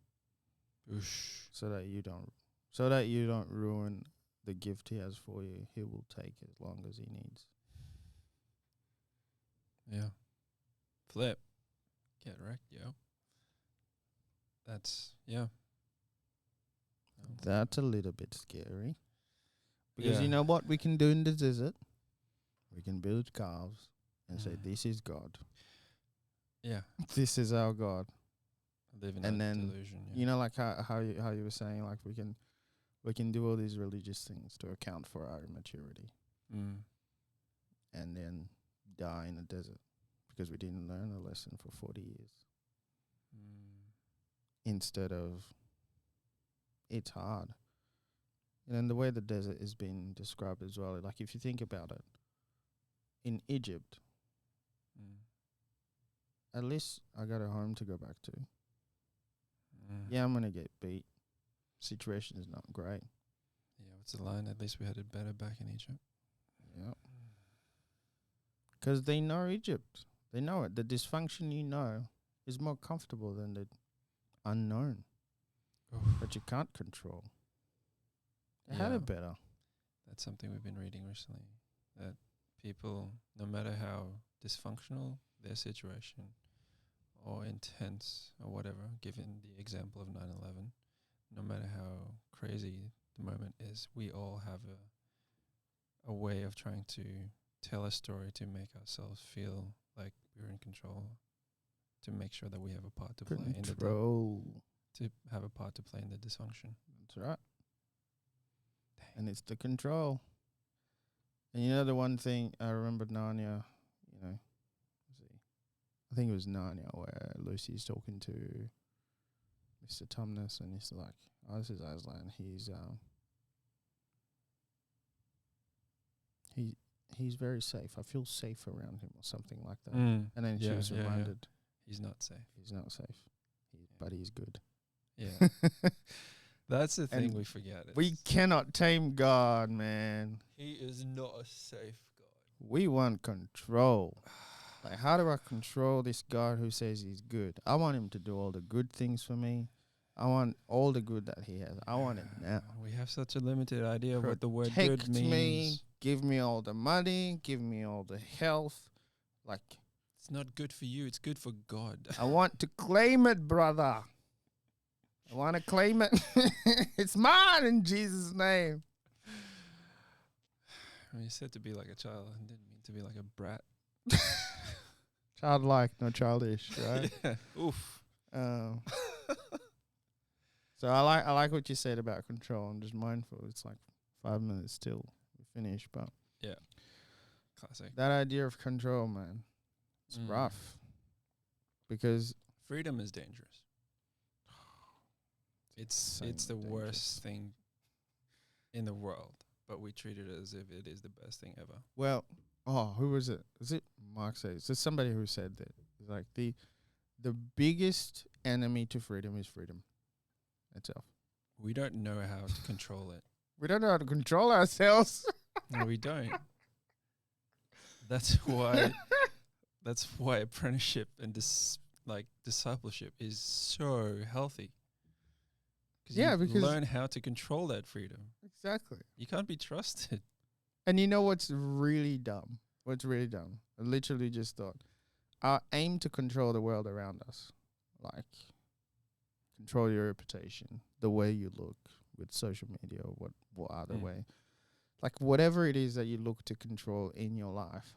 [SPEAKER 1] Oosh.
[SPEAKER 2] so that you don't ruin the gift He has for you. He will take as long as He needs.
[SPEAKER 1] Yeah. Flip. Get wrecked, yo. That's yeah.
[SPEAKER 2] That's a little bit scary. Because
[SPEAKER 1] Yeah.
[SPEAKER 2] you know what we can do in the desert? We can build calves and say,
[SPEAKER 1] Mm.
[SPEAKER 2] this is God.
[SPEAKER 1] Yeah.
[SPEAKER 2] This is our God.
[SPEAKER 1] Live in
[SPEAKER 2] And
[SPEAKER 1] that
[SPEAKER 2] then,
[SPEAKER 1] delusion. Yeah.
[SPEAKER 2] you know, like how you were saying, like we can do all these religious things to account for our immaturity, and then die in the desert because we didn't learn a lesson for 40 years. Instead of, it's hard. And the way the desert is being described as well, like if you think about it, in Egypt, at least I got a home to go back to. Yeah, I'm going to get beat. Situation is not great.
[SPEAKER 1] Yeah, what's the line? At least we had it better back in Egypt.
[SPEAKER 2] Yeah. Because they know Egypt. They know it. The dysfunction is more comfortable than the unknown that you can't control. They had
[SPEAKER 1] Yeah.
[SPEAKER 2] it better.
[SPEAKER 1] That's something we've been reading recently. That people, no matter how dysfunctional their situation or intense or whatever, given the example of 9/11, no matter how crazy the moment is, we all have a way of trying to tell a story to make ourselves feel like we're in control, to make sure that we have a part to play in the to have a part to play in the dysfunction.
[SPEAKER 2] That's right. And it's the control. And you know the one thing I remember Narnia, I think it was Narnia where Lucy's talking to Mr. Tumnus and he's like, oh, this is Aslan. He's very safe. I feel safe around him or something like that. And then she was reminded
[SPEAKER 1] he's not safe.
[SPEAKER 2] He's not safe. But he's good.
[SPEAKER 1] Yeah. That's the thing
[SPEAKER 2] And
[SPEAKER 1] we forget.
[SPEAKER 2] We cannot tame God, man.
[SPEAKER 1] He is not a safe God.
[SPEAKER 2] We want control. Like, how do I control this God who says he's good? I want him to do all the good things for me. I want all the good that he has. I want it now.
[SPEAKER 1] We have such a limited idea of what the word
[SPEAKER 2] Protect
[SPEAKER 1] good means.
[SPEAKER 2] me, give me all the money, give me all the health. Like,
[SPEAKER 1] it's not good for you, it's good for God.
[SPEAKER 2] I want to claim it, brother. I want to claim it. It's mine in Jesus' name.
[SPEAKER 1] When you said to be like a child, I didn't mean to be like a brat.
[SPEAKER 2] Childlike, not childish, right?
[SPEAKER 1] Yeah. Oof.
[SPEAKER 2] So I like what you said about control. I'm just mindful. It's like 5 minutes till we finish, but
[SPEAKER 1] yeah, classic.
[SPEAKER 2] That idea of control, man, it's rough because
[SPEAKER 1] freedom is dangerous. It's the worst thing in the world, but we treat it as if it is the best thing ever.
[SPEAKER 2] Well, who was it? Is it Mark says? There's somebody who said that. It's like the biggest enemy to freedom is freedom itself.
[SPEAKER 1] We don't know how to control it.
[SPEAKER 2] We don't know how to control ourselves.
[SPEAKER 1] No, we don't. That's why apprenticeship and discipleship is so healthy.
[SPEAKER 2] Yeah, because
[SPEAKER 1] learn how to control that freedom.
[SPEAKER 2] Exactly.
[SPEAKER 1] You can't be trusted.
[SPEAKER 2] And you know what's really dumb? I literally just thought, our aim to control the world around us, like control your reputation, the way you look with social media or what other way, like whatever it is that you look to control in your life,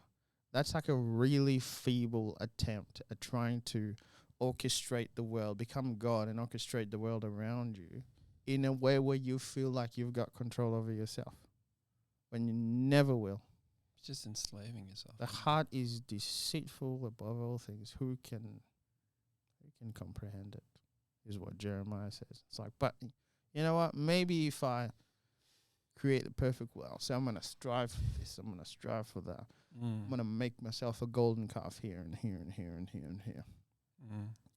[SPEAKER 2] that's like a really feeble attempt at trying to orchestrate the world, become God and orchestrate the world around you in a way where you feel like you've got control over yourself, when you never will.
[SPEAKER 1] It's just enslaving yourself.
[SPEAKER 2] The heart is deceitful above all things. Who can comprehend it, is what Jeremiah says. It's like, but you know what? Maybe if I create the perfect world, so I'm going to strive for this, I'm going to strive for that. I'm going to make myself a golden calf here and here and here and here and here.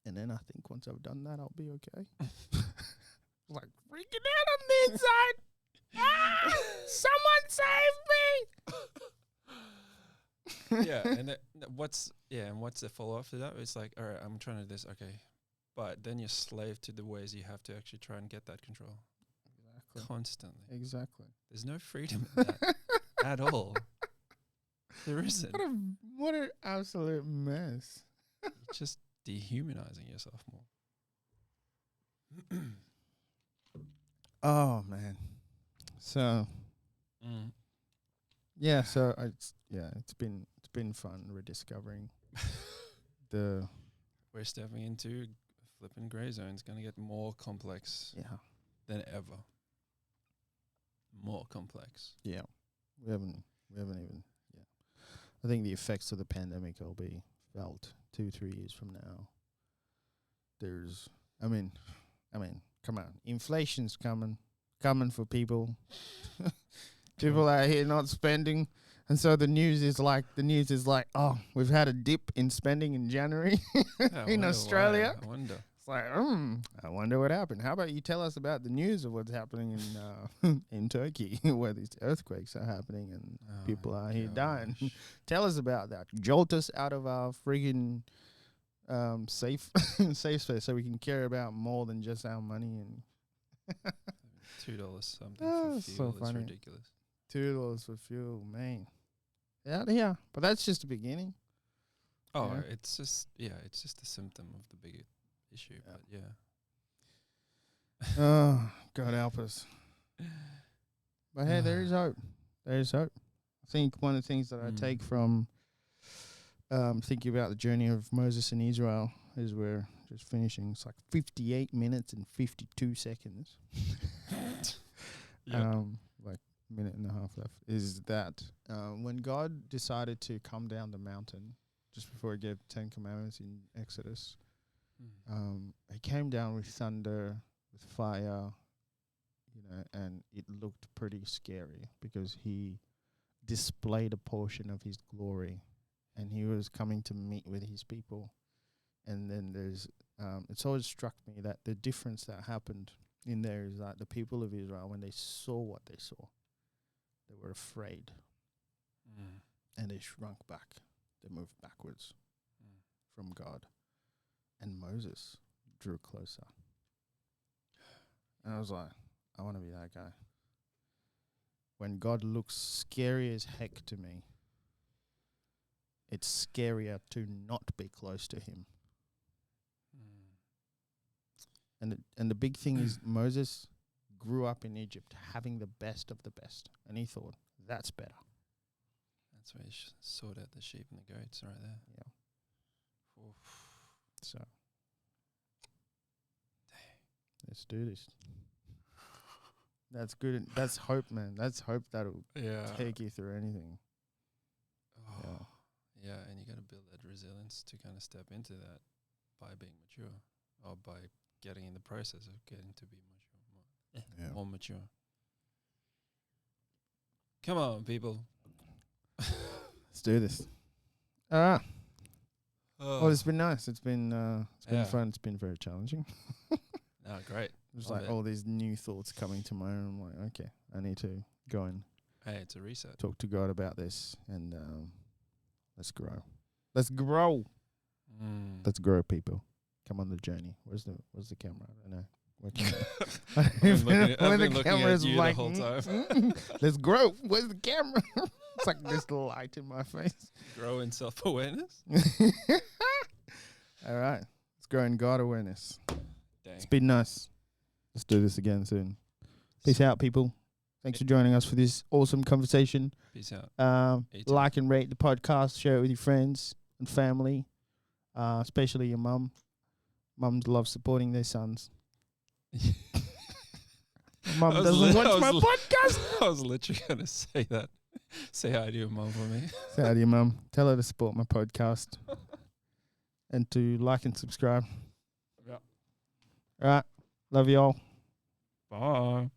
[SPEAKER 2] And then I think once I've done that, I'll be okay. Like freaking out on the inside. Ah, someone save me!
[SPEAKER 1] Yeah, and what's the follow after that? It's like, all right, I'm trying to do this, okay, but then you're slave to the ways you have to actually try and get that control constantly.
[SPEAKER 2] Exactly.
[SPEAKER 1] There's no freedom in that at all. There isn't.
[SPEAKER 2] What an absolute mess.
[SPEAKER 1] You're just dehumanizing yourself more.
[SPEAKER 2] Oh man. So yeah, so it's been fun rediscovering the
[SPEAKER 1] We're stepping into flipping grey zone. It's going to get more complex than ever. More complex.
[SPEAKER 2] Yeah. We haven't even I think the effects of the pandemic will be felt 2-3 years from now. I mean, come on. Inflation's coming for people. People out here not spending. And so the news is like, oh, we've had a dip in spending in January in Australia.
[SPEAKER 1] I wonder.
[SPEAKER 2] It's like, I wonder what happened. How about you tell us about the news of what's happening in in Turkey, where these earthquakes are happening and people are here dying. Tell us about that. Jolt us out of our friggin' safe space so we can care about more than just our money. And
[SPEAKER 1] $2 something for fuel.
[SPEAKER 2] So funny.
[SPEAKER 1] It's ridiculous.
[SPEAKER 2] $2 for fuel, man. Yeah, but that's just the beginning.
[SPEAKER 1] Oh,
[SPEAKER 2] Yeah.
[SPEAKER 1] it's just a symptom of the bigger issue.
[SPEAKER 2] Yeah.
[SPEAKER 1] But
[SPEAKER 2] Oh, God help us. But hey, there is hope. There is hope. I think one of the things that I take from thinking about the journey of Moses in Israel is we're just finishing. It's like 58 minutes and 52 seconds. Like a minute and a half left. Is that when God decided to come down the mountain just before he gave the 10 Commandments in Exodus, he came down with thunder, with fire, and it looked pretty scary because he displayed a portion of his glory, and he was coming to meet with his people. And then there's, it's always struck me that the difference that happened in there is that the people of Israel, when they saw what they saw, they were afraid, and they shrunk back. They moved backwards from God. And Moses drew closer. And I was like, I want to be that guy. When God looks scary as heck to me, it's scarier to not be close to him. And the big thing is Moses grew up in Egypt having the best of the best. And he thought, that's better.
[SPEAKER 1] that's where you sort out the sheep and the goats right there.
[SPEAKER 2] Yeah. So, let's do this. That's good. That's hope, man. That's hope that'll take you through anything.
[SPEAKER 1] Yeah, and you got to build that resilience to kind of step into that by being mature, or by getting in the process of getting to be more mature. Come on, people.
[SPEAKER 2] Let's do this. Oh, it's been nice. It's been fun. It's been very challenging.
[SPEAKER 1] Oh, great.
[SPEAKER 2] There's like all these new thoughts coming to mind. I'm like, okay, I need to go and
[SPEAKER 1] it's a reset.
[SPEAKER 2] Talk to God about this, and let's grow. Let's grow. Let's grow, people. Come on the journey. Where's the camera? I don't know.
[SPEAKER 1] I've been looking at you the whole time.
[SPEAKER 2] Let's grow. Where's the camera? It's like this light in my face.
[SPEAKER 1] Grow in self-awareness.
[SPEAKER 2] All right. Let's grow in God awareness.
[SPEAKER 1] Dang.
[SPEAKER 2] It's been nice. Let's do this again soon. Peace out, people. Thanks for joining us for this awesome conversation.
[SPEAKER 1] Peace out.
[SPEAKER 2] Like and rate the podcast. Share it with your friends and family, especially your mum. Mums love supporting their sons. Mum doesn't watch my podcast.
[SPEAKER 1] I was literally going to say that. Say hi to your mum for me.
[SPEAKER 2] Say hi to your mum. Tell her to support my podcast and to like and subscribe.
[SPEAKER 1] Yeah.
[SPEAKER 2] All right. Love you all.
[SPEAKER 1] Bye.